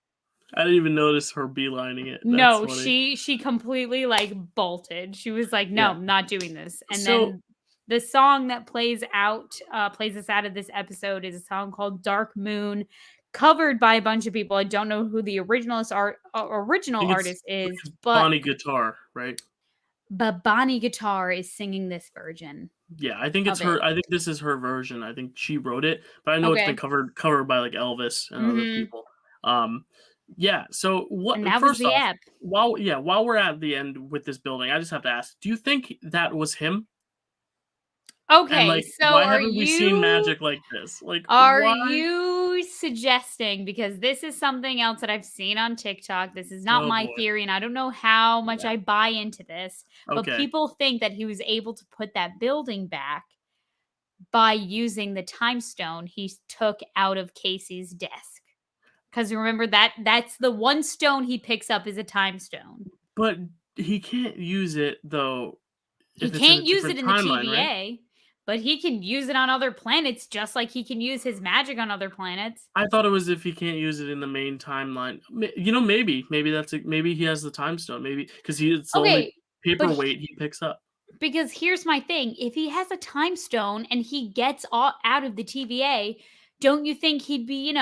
I didn't even notice her beelining it, that's
no,
funny.
she completely, like, bolted. She was like, "No,
Yeah.
I'm not doing this." And
So
then the song that plays us out of this episode is a song called Dark Moon, covered by a bunch of people. I don't know who the original artist
I
is,
think it's
but
Bonnie Guitar, right?
Bonnie Guitar is singing this version
Yeah, I think it's
of it.
her. I think this is her version. I think she wrote it, but I know it's been
Okay.
covered by, like, Elvis and other
Mhm.
people. Yeah, so
And
what
that was
first
the
off,
app.
while we're at the end with this building, I just have to ask, do you think that was him? And,
Okay,
like,
so
why haven't we seen magic like this? Like,
are
why?
you suggesting, because this is something else that I've seen on TikTok, this is not
Oh
my
boy.
theory, and I don't know how much
Yeah.
I buy into this, but
Okay.
people think that he was able to put that building back by using the time stone he took out of Casey's desk. Because remember, that's the one stone he picks up is a time stone.
But he can't use it though
He
if it's in a
can't use it
different
in the
timeline, right?
TVA, but he can use it on other planets just like he can use his magic on other planets.
I thought it was if he can't use it in the main timeline. Maybe that's it. Maybe he has the time stone. Maybe because it's the only
Okay, but
paperweight he picks up.
because here's my thing, if he has a time stone and he gets out of the TVA, don't you think he'd be,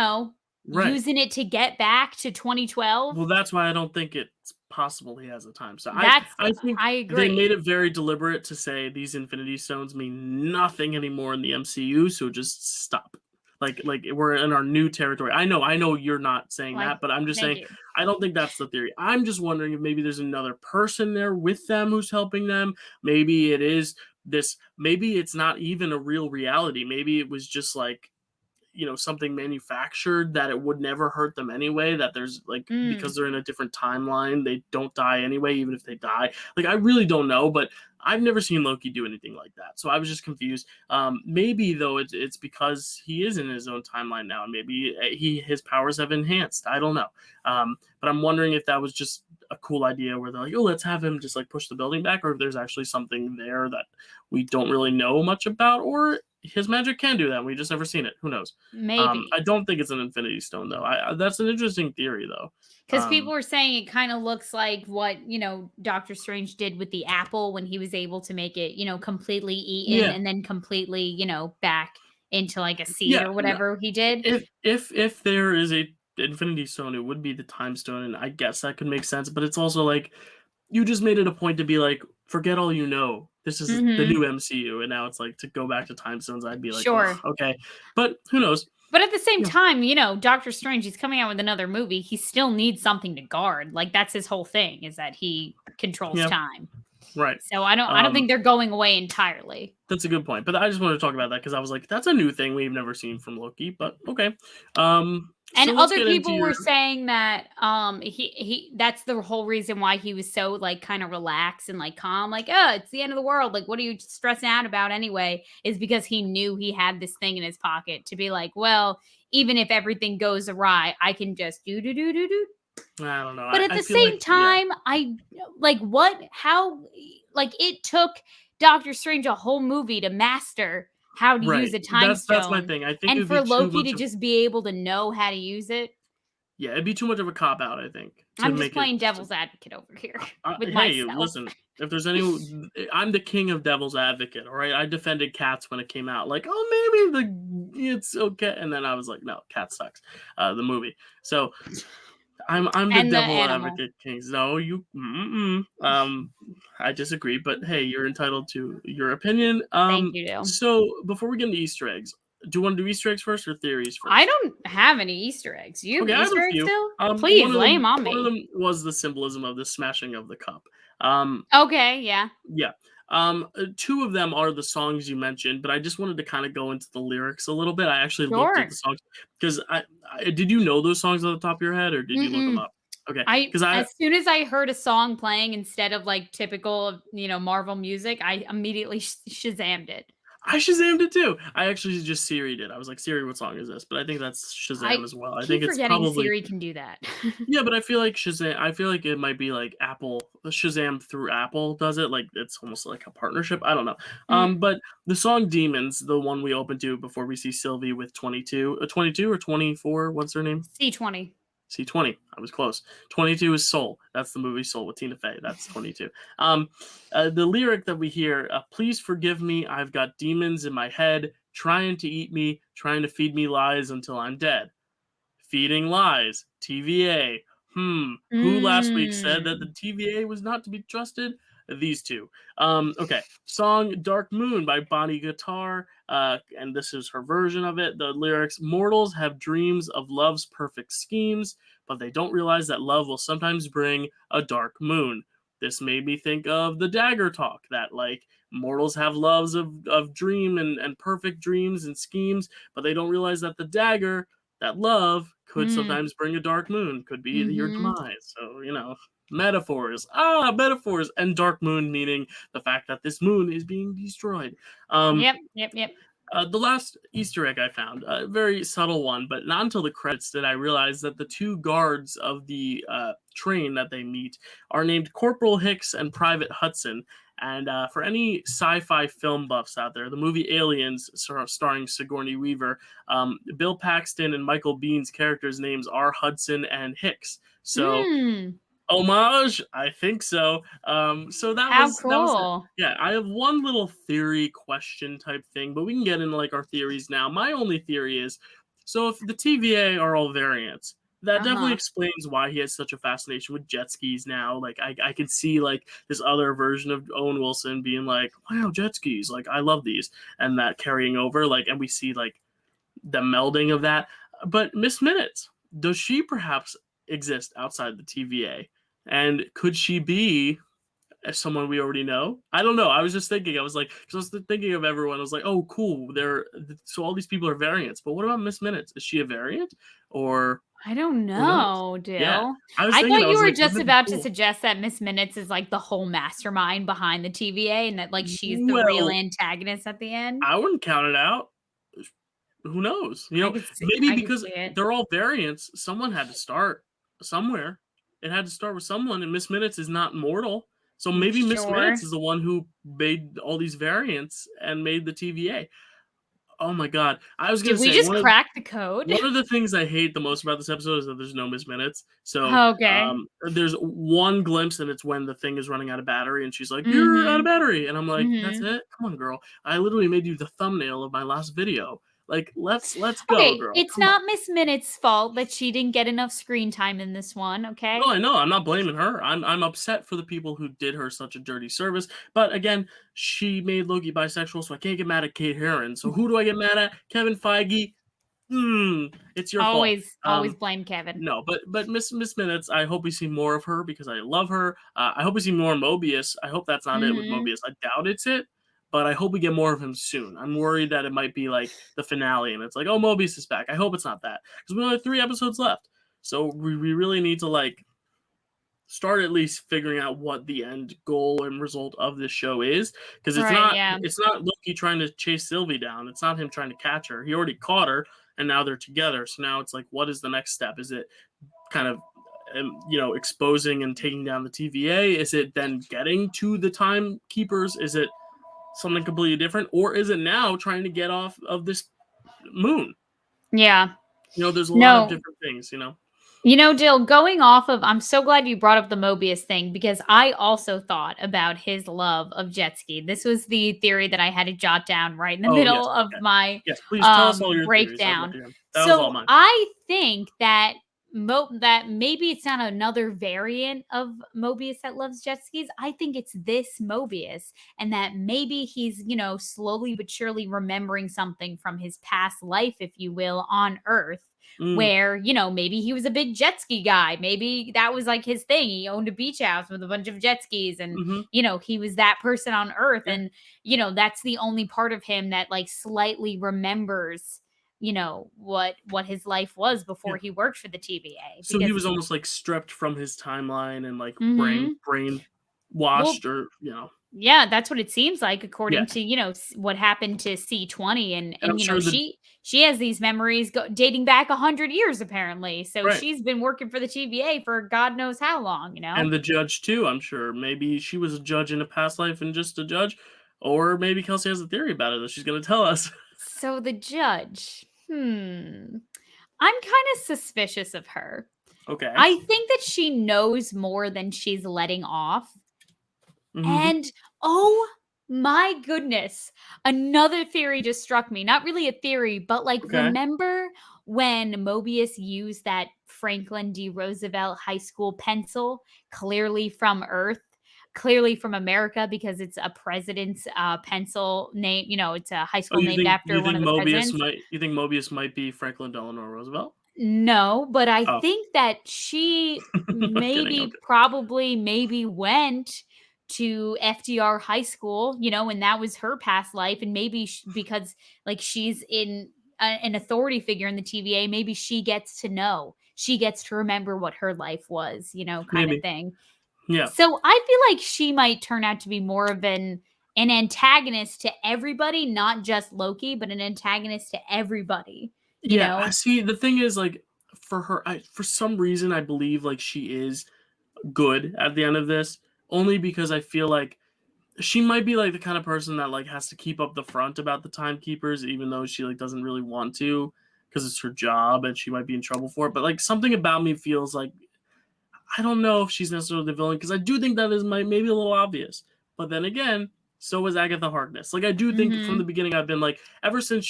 Right.
using it to get back to 2012?
Well, that's why I don't think it's possible he has a time stone. I
That's
I think
I
they made
agree.
it very deliberate to say these Infinity Stones mean nothing anymore in the MCU, so just stop. Like we're in our new territory. I know you're not saying
Like,
that, but I'm just
thank
saying
you.
I don't think that's the theory. I'm just wondering if maybe there's another person there with them who's helping them. Maybe it is this. Maybe it's not even a real reality. Maybe it was just like something manufactured that it would never hurt them anyway, that there's like
Mm,
because they're in a different timeline they don't die anyway, even if they die. Like, I really don't know, but I've never seen Loki do anything like that, so I was just confused. Maybe though it's because he is in his own timeline now, and maybe his powers have enhanced. I don't know. But I'm wondering if that was just a cool idea where they're like, oh, let's have him just like push the building back, or if there's actually something there that we don't really know much about, or his magic can do that. We just never seen it. Who knows?
maybe.
I don't think it's an Infinity Stone though. That's an interesting theory though.
Because people
Um,
were saying it kind of looks like what, Doctor Strange did with the apple when he was able to make it, completely eaten
yeah,
and then completely, back into like a seed
Yeah,
or whatever he did.
if there is a Infinity Stone, it would be the Time Stone, and I guess that could make sense. But it's also like you just made it a point to be like, forget all you know. This is the
Mhm.
new MCU, and now it's like to go back to Time Stones. I'd be like, ugh,
Sure.
okay, but who knows?
But at the same
Yeah,
time, Doctor Strange, he's coming out with another movie. He still needs something to guard. Like that's his whole thing is that he controls
yeah,
time.
right.
So I don't
Um,
think they're going away entirely.
that's a good point. But I just wanted to talk about that because I was like, that's a new thing we've never seen from Loki. But okay,
And
so let's
other
get into
people
your
were saying that he that's the whole reason why he was so like kind of relaxed and like calm, like, oh, it's the end of the world. Like, what are you stressing out about anyway? Is because he knew he had this thing in his pocket to be like, well, even if everything goes awry, I can just do.
I don't know.
But at
I
the
feel like
same
yeah.
time, I like how like it took Doctor Strange a whole movie to master how to use
Right.
a time
That's my
stone
thing. I think it
and
would be
for
too
Loki
much
to
of
just be able to know how to use it.
yeah, it'd be too much of a cop out, I think, to
I'm just
make it
playing devil's advocate over here with
hey,
myself.
listen, if there's any I'm the king of devil's advocate, all right? I defended Cats when it came out. Like, oh, maybe it's okay. And then I was like, no, Cat sucks. The movie. So, I'm the
And the
devil
animal.
advocate king. No, you I disagree, but hey, you're entitled to your opinion.
Thank you, Dale.
So before we get into Easter eggs, do you want to do Easter eggs first or theories
I
first?
don't have any Easter eggs. You have
Okay, I have
Easter
a
eggs
few.
still? Please lay 'em on
One of
me.
them was the symbolism of the smashing of the cup. Um,
Okay, yeah.
yeah. Two of them are the songs you mentioned, but I just wanted to kind of go into the lyrics a little bit. I actually looked at the
Sure.
songs because I did you know those songs on the top of your head, or did you look them
Mm-mm.
up? Okay,
I
because I
as soon as I heard a song playing instead of like typical, Marvel music, I immediately Shazammed it.
I Shazammed it too. I actually just Siri did. I was like, Siri, what song is this? But I think that's Shazam
I
as well. I think
keep
it's
forgetting
probably
Siri can do that.
yeah, but I feel like Shazam. I feel like it might be like Apple Shazam through Apple does it. Like it's almost like a partnership. I don't know.
Mm,
But the song "Demons," the one we open to before we see Sylvie with 22, 22 or 24. What's her name?
C20.
See 20. I was close. 22 is Soul. That's the movie Soul with Tina Fey. That's 22. Um, the lyric that we hear, please forgive me. I've got demons in my head trying to eat me, trying to feed me lies until I'm dead. Feeding lies. TVA. Who last week said that the
Mm.
TVA was not to be trusted? These two. Okay. Song Dark Moon by Bonnie Guitar. And this is her version of it. The lyrics Mortals have dreams of love's perfect schemes, but they don't realize that love will sometimes bring a dark moon. This made me think of the dagger talk that, like, mortals have loves of dream and perfect dreams and schemes, but they don't realize that the dagger that love could
Mm.
sometimes bring a dark moon, could be your
Mhm.
demise. So, metaphors. Metaphors. And dark moon meaning the fact that this moon is being destroyed. Um,
Yep, yep, yep.
the last Easter egg I found, a very subtle one, but not until the credits did I realize that the two guards of the train that they meet are named Corporal Hicks and Private Hudson. And for any sci-fi film buffs out there, the movie Aliens, starring Sigourney Weaver, Bill Paxton and Michael Bihn's characters' names are Hudson and Hicks. So
Mm.
homage, I think so. So
How
that was it.
cool.
Yeah, I have one little theory question type thing, but we can get into like our theories now. My only theory is, so if the TVA are all variants, that definitely
Uh-huh.
explains why he has such a fascination with jet skis now. Like I can see like this other version of Owen Wilson being like, wow, jet skis, like I love these, and that carrying over, like, and we see like the melding of that. But Miss Minutes, does she perhaps exist outside the TVA? And could she be someone we already know? I don't know. I was just thinking. I was like, because I was thinking of everyone. I was like, oh, cool. So all these people are variants. But what about Miss Minutes? Is she a variant, or
I don't
who knows?
know,
Yeah,
Dill.
I was
I
thinking.
thought
I
you
was
were
like,
just
wouldn't it be
about to
cool?
suggest that Miss Minutes is like the whole mastermind behind the TVA and that like she's the real
Well,
antagonist at the end.
I wouldn't count it out. Who knows? Maybe
I could
because
see it.
they're all variants, someone had to start somewhere. It had to start with someone, and Miss Minutes is not mortal. So maybe Miss
Sure.
Minutes is the one who made all these variants and made the TVA. Oh my god. I was gonna
Did we
say
just crack the code?
one of the things I hate the most about this episode is that there's no Miss Minutes. So
Okay.
there's one glimpse, and it's when the thing is running out of battery, and she's like, "You're out of
Mhm.
battery," and I'm like, "That's
Mhm.
it? Come on, girl! I literally made you the thumbnail of my last video. Like, let's go,
Okay,
girl.
it's
Come on.
not Miss Minutes' fault that she didn't get enough screen time in this one,
No,
okay?
I know. I'm not blaming her. I'm upset for the people who did her such a dirty service. But again, she made Loki bisexual, so I can't get mad at Kate Herron. So who do I get mad at? Kevin Feige. It's your fault.
Always blame Kevin.
No, but Miss Minutes, I hope we see more of her because I love her. I hope we see more Mobius. I hope that's not it with
Mhm.
Mobius. I doubt it's it, but I hope we get more of him soon. I'm worried that it might be like the finale and it's like, oh, Mobius is back. I hope it's not that because we only have 3 episodes left, so we really need to like start at least figuring out what the end goal and result of this show is because
Right, yeah.
it's not Loki trying to chase Sylvie down. It's not him trying to catch her. He already caught her and now they're together. So now it's like, what is the next step? Is it kind of exposing and taking down the TVA? Is it then getting to the timekeepers? Is it something completely different, or is it now trying to get off of this moon?
Yeah.
There's a lot of
No.
different things.
Dill, going off of I'm so glad you brought up the Mobius thing because I also thought about his love of jet ski. This was the theory that I had to jot down right in the
Oh yes,
middle of
okay,
my
yes. Please tell us all your theories. I'd love
breakdown.
to hear 'em. That was all
So
mine.
I think that that maybe it's not another variant of Mobius that loves jet skis. I think it's this Mobius, and that maybe he's slowly but surely remembering something from his past life, if you will, on Earth
Mm,
where, maybe he was a big jet ski guy. Maybe that was like his thing. He owned a beach house with a bunch of jet skis and,
mm-hmm.
he was that person on earth.
Yeah,
And, that's the only part of him that like slightly remembers, what his life was before
yeah.
he worked for the TVA
So he
because
was almost like stripped from his timeline and like
mhm.
brain
Well,
washed, or
yeah, that's what it seems like
yeah.
according to, what happened to C20
And I'm
and
sure the
she has these memories dating back 100 years apparently. So
right.
she's been working for the TVA for God knows how long.
And the judge too, I'm sure. Maybe she was a judge in a past life and just a judge, or maybe Kelsey has a theory about it that she's going to tell us.
So the judge. I'm kind of suspicious of her.
Okay.
I think that she knows more than she's letting off.
Hmm.
And oh my goodness, another theory just struck me. Not really a theory, but like,
Okay.
remember when Mobius used that Franklin D. Roosevelt high school pencil, clearly from Earth, clearly from America, because it's a president's pencil name? It's a high
Oh,
school named after one of the presidents.
You think Mobius might be Franklin Delano Roosevelt?
No, but I
Oh,
think that she
I'm kidding. I'm
maybe,
kidding.
probably, maybe went to FDR high school, and that was her past life. And maybe because like she's in an authority figure in the TVA, maybe she gets to know, she gets to remember what her life was, kind of
Maybe.
thing.
Yeah.
So I feel like she might turn out to be more of an antagonist to everybody, not just Loki, but an antagonist to everybody, you
Yeah. I
know?
see. The thing is, like, for her, for some reason, I believe like she is good at the end of this, only because I feel like she might be like the kind of person that like has to keep up the front about the timekeepers, even though she like doesn't really want to, because it's her job and she might be in trouble for it. But like something about me feels like I don't know if she's necessarily the villain because I do think that is maybe a little obvious. But then again, so is Agatha Harkness. Like I do think from the
Mhm.
beginning I've been like ever since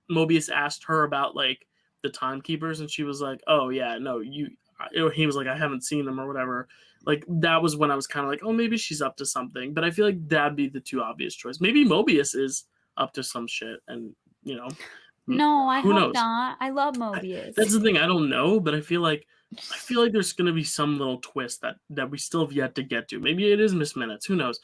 Mobius asked her about like the timekeepers and she was like, "Oh yeah, no, he was like, "I haven't seen them," or whatever. Like that was when I was kind of like, "Oh, maybe she's up to something." But I feel like that'd be the two obvious choice. Maybe Mobius is up to some shit and, you know,
No, I
who
hope
knows?
not. I love
I,
Mobius.
that's the thing. I don't know, but I feel like there's gonna be some little twist that we still have yet to get to. Maybe it is Miss Minutes. Who knows?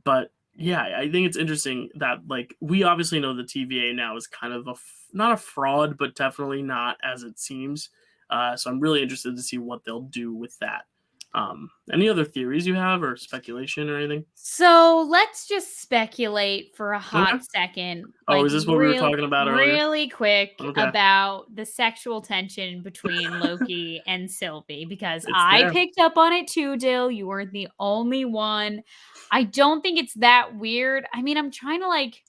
But yeah, I think it's interesting that like we obviously know the TVA now is kind of not a fraud, but definitely not as it seems. So I'm really interested to see what they'll do with that. Any other theories you have or speculation or anything?
So let's just speculate for a
Okay.
hot second,
Oh,
like
is this what we were talking about earlier?
really quick
Okay,
about the sexual tension between Loki and Sylvie, because
it's
I
there.
picked up on it too, Dill. You weren't the only one. I don't think it's that weird. I mean, I'm trying to like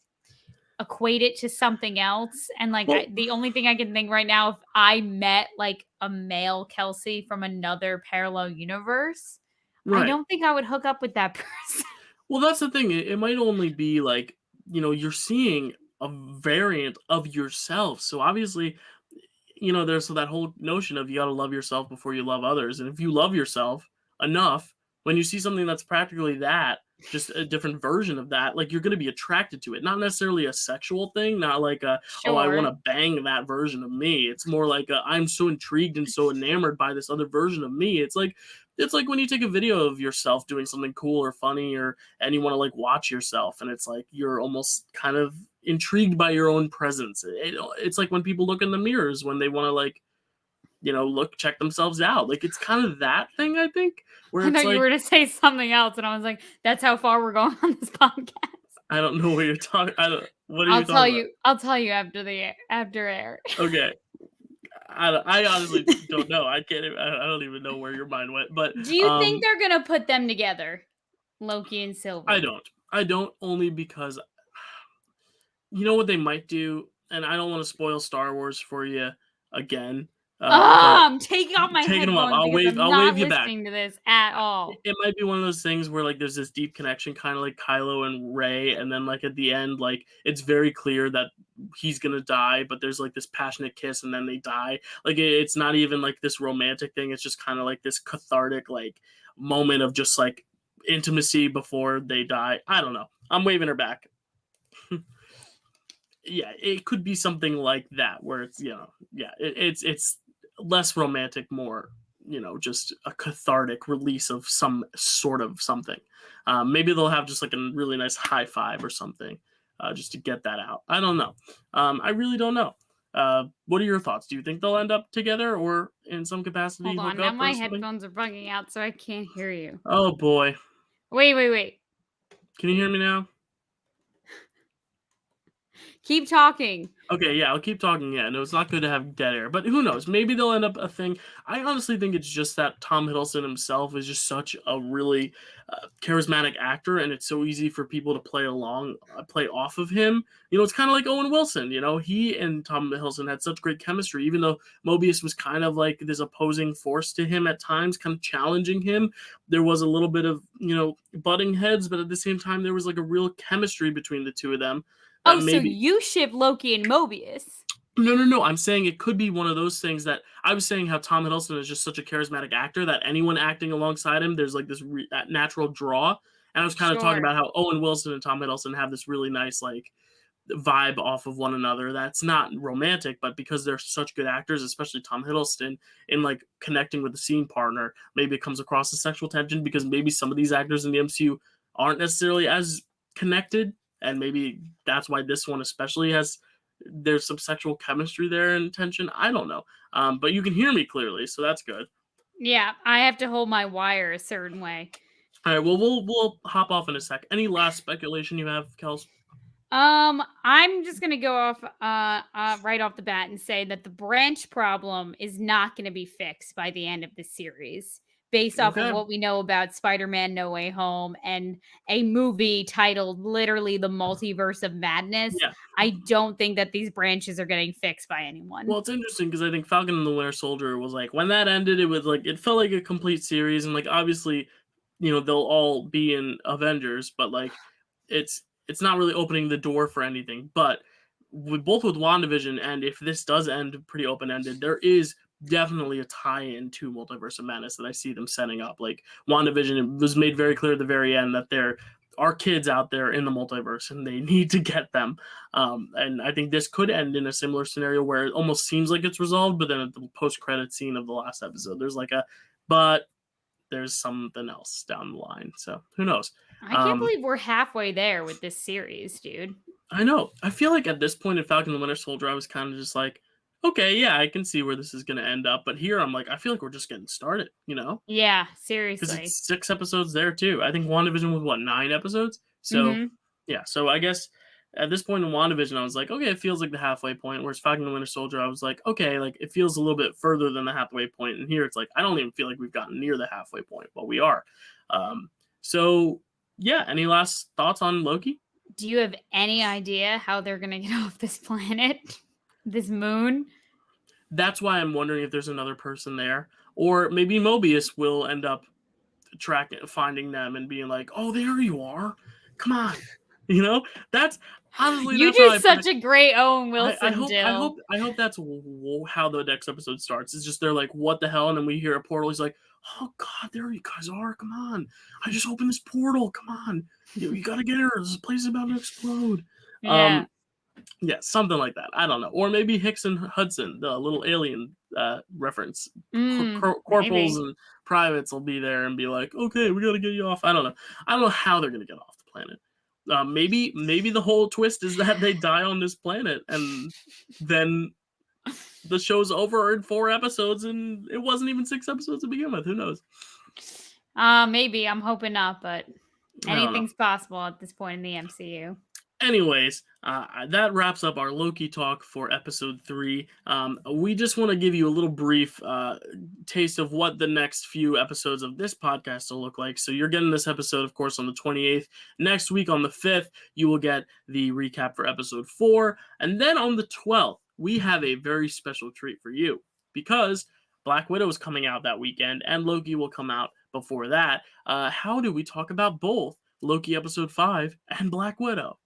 equate it to something else. And like
Well,
the only thing I can think right now, if I met like a male Kelsey from another parallel universe, I
right.
don't think I would hook up with that person.
Well, that's the thing. It might only be like, you're seeing a variant of yourself. So obviously, there's that whole notion of you got to love yourself before you love others. And if you love yourself enough, when you see something that's practically that, just a different version of that, like, you're going to be attracted to it. Not necessarily a sexual thing, not like oh, I want
Sure.
to bang that version of me. It's more like I'm so intrigued and so enamored by this other version of me. It's like when you take a video of yourself doing something cool or funny, and you want to like watch yourself, and it's like you're almost kind of intrigued by your own presence. It's like when people look in the mirrors when they want to like check themselves out. Like, it's kind of that thing, I think, where
I
it's
thought you
like,
were to say something else, and I was like, "That's how far we're going on this podcast."
I don't know what you're talking. What are you
Tell
talking about?
you. I'll tell you after air.
Okay, I honestly don't know. I can't. I don't even know where your mind went. But
Do you think they're gonna put them together, Loki and
I
Silver?
don't. I don't, only because you know what they might do, and I don't want to spoil Star Wars for you again. But
I'm taking off my
taking them up.
headphones because I'm
I'll
not
wave you back.
listening to this at all.
It might be one of those things where like there's this deep connection, kind of like Kylo and Rey, and then like at the end, like it's very clear that he's gonna die, but there's like this passionate kiss, and then they die. Like it's not even like this romantic thing. It's just kind of like this cathartic like moment of just like intimacy before they die. I don't know. I'm waving her back. Yeah, it could be something like that where it's it's less romantic, more just a cathartic release of some sort of something. Maybe they'll have just like a really nice high five or something, just to get that out. I don't know. I really don't know. What are your thoughts? Do you think they'll end up together or in some capacity
Hold
hook
on, now
up or
my
something?
headphones are bugging out, so I can't hear you.
Oh boy,
Wait.
can you hear me now?
Keep talking.
Okay, yeah, I'll keep talking. Yeah, no, it's not good to have dead air, but who knows? Maybe they'll end up a thing. I honestly think it's just that Tom Hiddleston himself is just such a really charismatic actor, and it's so easy for people to play off of him. It's kind of like Owen Wilson. He and Tom Hiddleston had such great chemistry, even though Mobius was kind of like this opposing force to him at times, kind of challenging him. There was a little bit of butting heads, but at the same time, there was like a real chemistry between the two of them. That
Oh, so
maybe
you ship Loki and Mobius.
no. I'm saying it could be one of those things that I was saying how Tom Hiddleston is just such a charismatic actor that anyone acting alongside him, there's like this that natural draw. And I was kind of talking
Sure.
about how Owen Wilson and Tom Hiddleston have this really nice like vibe off of one another. That's not romantic, but because they're such good actors, especially Tom Hiddleston, in like connecting with the scene partner, maybe it comes across as sexual tension because maybe some of these actors in the MCU aren't necessarily as connected, and maybe that's why this one especially there's some sexual chemistry there and tension. I don't know. But you can hear me clearly, so that's good.
Yeah, I have to hold my wire a certain way.
All right, well, we'll hop off in a sec. Any last speculation you have, Kels?
I'm just gonna go off right off the bat and say that the branch problem is not gonna be fixed by the end of the series, based off of
Okay.
what we know about Spider-Man No Way Home and a movie titled literally The Multiverse of Madness.
Yeah.
I don't think that these branches are getting fixed by anyone.
Well, it's interesting because I think Falcon and the Winter Soldier was like when that ended, it was like it felt like a complete series, and like obviously, they'll all be in Avengers, but like it's not really opening the door for anything. But with WandaVision, and if this does end pretty open ended, there is definitely a tie-in to Multiverse of Madness that I see them setting up. Like WandaVision, it was made very clear at the very end that there are kids out there in the multiverse and they need to get them. And I think this could end in a similar scenario where it almost seems like it's resolved, but then at the post-credit scene of the last episode, there's like but there's something else down the line. So who knows?
I can't
Um,
believe we're halfway there with this series, dude.
I know. I feel like at this point in Falcon and the Winter Soldier, I was kind of just like, okay, yeah, I can see where this is going to end up. But here, I'm like, I feel like we're just getting started,
Yeah,
because
seriously.
it's 6 episodes there too. I think WandaVision was what, 9 episodes? So
Mhm.
yeah, so I guess at this point in WandaVision, I was like, okay, it feels like the halfway point. Whereas Falcon and the Winter Soldier, I was like, okay, like it feels a little bit further than the halfway point. And here, it's like I don't even feel like we've gotten near the halfway point, but we are. Um, so yeah, any last thoughts on Loki?
Do you have any idea how they're gonna get off this planet? This moon?
That's why I'm wondering if there's another person there, or maybe Mobius will end up finding them and being like, "Oh, there you are! Come on!" You know, that's Honestly,
You
that's how
do
I
such
predict.
a great Owen
I
Wilson,
hope I
Dill.
hope I hope that's how the next episode starts. It's just they're like, what the hell? And then we hear a portal. He's like, oh god, there you guys are. Come on, I just opened this portal. Come on, you gotta get her. This place is about to explode.
Yeah.
Yeah, something like that. I don't know. Or maybe Hicks and Hudson, the little alien reference. Corporals
Maybe.
and privates will be there and be like, okay, we got to get you off. I don't know. I don't know how they're going to get off the planet. Maybe the whole twist is that they die on this planet and then the show's over in 4 episodes and it wasn't even 6 episodes to begin with. Who knows?
Maybe. I'm hoping not, but
I don't know.
anything's possible at this point in the MCU.
Anyways, that wraps up our Loki talk for episode 3. We just want to give you a little brief taste of what the next few episodes of this podcast will look like. So you're getting this episode, of course, on the 28th. Next week, on the 5th, you will get the recap for episode 4. And then on the 12th, we have a very special treat for you because Black Widow is coming out that weekend and Loki will come out before that. How do we talk about both Loki episode 5 and Black Widow?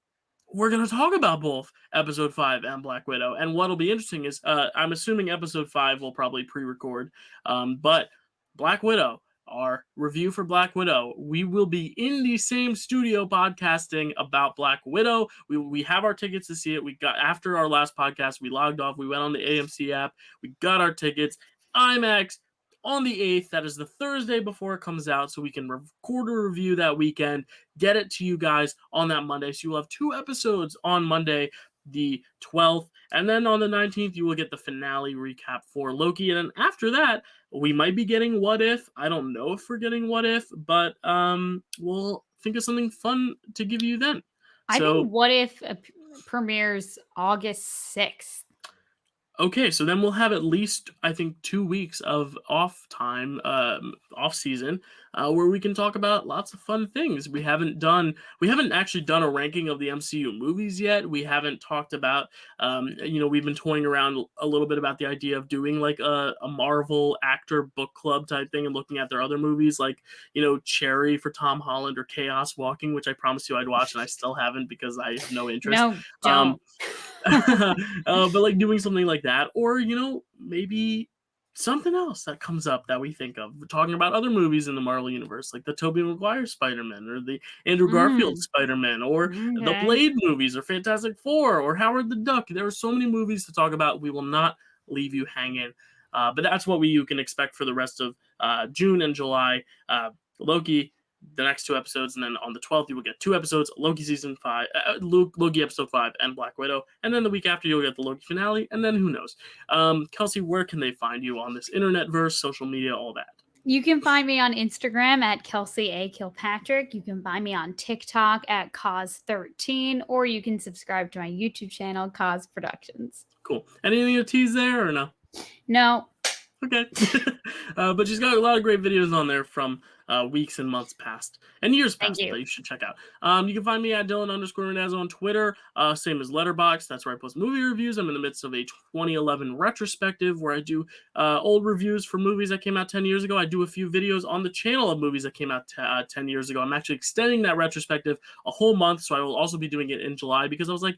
We're going to talk about both episode 5 and Black Widow. And what'll be interesting is I'm assuming episode 5 will probably pre-record, but Black Widow, our review for Black Widow, we will be in the same studio podcasting about Black Widow. We have our tickets to see it. We got, after our last podcast, we logged off. We went on the AMC app. We got our tickets. IMAX on the 8th. That is the Thursday before it comes out, so we can record a review that weekend, get it to you guys on that Monday. So you'll have 2 episodes on Monday, the 12th, and then on the 19th, you will get the finale recap for Loki. And then after that, we might be getting What If. I don't know if we're getting What If, but we'll think of something fun to give you then.
I think What If premieres August 6th.
Okay, so then we'll have at least, I think, 2 weeks of off time, off season, where we can talk about lots of fun things. We haven't actually done a ranking of the MCU movies yet. We haven't talked about, we've been toying around a little bit about the idea of doing like a Marvel actor book club type thing and looking at their other movies, like, Cherry for Tom Holland or Chaos Walking, which I promised you I'd watch and I still haven't because I have no interest.
No, don't.
But like doing something like that, or maybe something else that comes up that we think of. We're talking about other movies in the Marvel universe, like the Tobey Maguire Spider-Man, or the Andrew Garfield Spider-Man, or the
Okay.
Blade movies, or Fantastic Four, or Howard the Duck. There are so many movies to talk about. We will not leave you hanging. But that's what you can expect for the rest of June and July. Loki, the next 2 episodes, and then on the 12th you will get 2 episodes, Loki season 5, Loki episode 5, and Black Widow, and then the week after you'll get the Loki finale, and then who knows. Kelsey, where can they find you on this internet verse, social media, all that?
You can find me on Instagram at Kelsey A. Kilpatrick. You can find me on TikTok at Cause13, or you can subscribe to my YouTube channel, Cause Productions.
Cool. Anything to tease there or no?
No.
Okay. But she's got a lot of great videos on there from weeks and months past and years past that you should check out. You can find me at Dylan_Randazzo on Twitter, same as Letterboxd. That's where I post movie reviews. I'm in the midst of a 2011 retrospective where I do old reviews for movies that came out 10 years ago. I do a few videos on the channel of movies that came out 10 years ago. I'm actually extending that retrospective a whole month, so I will also be doing it in July because I was like,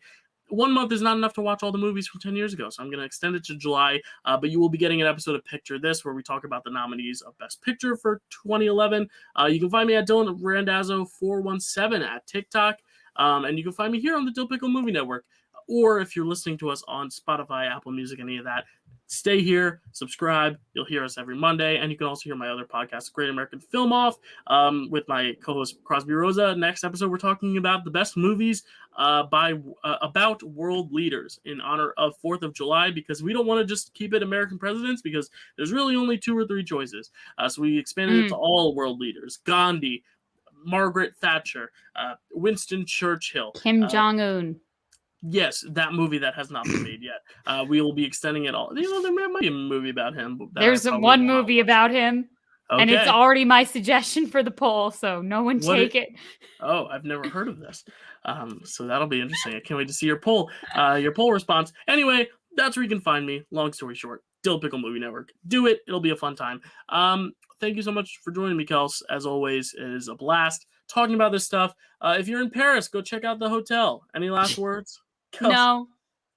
1 month is not enough to watch all the movies from 10 years ago, so I'm going to extend it to July, but you will be getting an episode of Picture This, where we talk about the nominees of Best Picture for 2011. You can find me at Dylan Randazzo 417 at TikTok, and you can find me here on the Dill Pickle Movie Network, or if you're listening to us on Spotify, Apple Music, any of that, stay here, subscribe. You'll hear us every Monday, and you can also hear my other podcast, Great American Film Off, with my co-host Crosby Rosa. Next episode, we're talking about the best movies about world leaders in honor of 4th of July, because we don't want to just keep it American presidents, because there's really only 2 or 3 choices. So we expanded it to all world leaders: Gandhi, Margaret Thatcher, Winston Churchill,
Kim Jong-un.
Yes, that movie that has not been made yet. We will be extending it all. There might be a movie about him.
There's one movie about him, and it's already my suggestion for the poll, so no one take it.
Oh, I've never heard of this. So that'll be interesting. I can't wait to see your poll response. Anyway, that's where you can find me. Long story short, Dill Pickle Movie Network. Do it. It'll be a fun time. Thank you so much for joining me, Kels. As always, it is a blast talking about this stuff. If you're in Paris, go check out the hotel. Any last words? Kelsey?
No.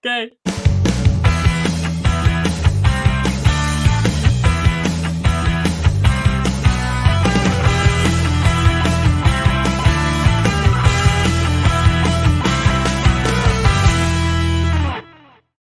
Okay.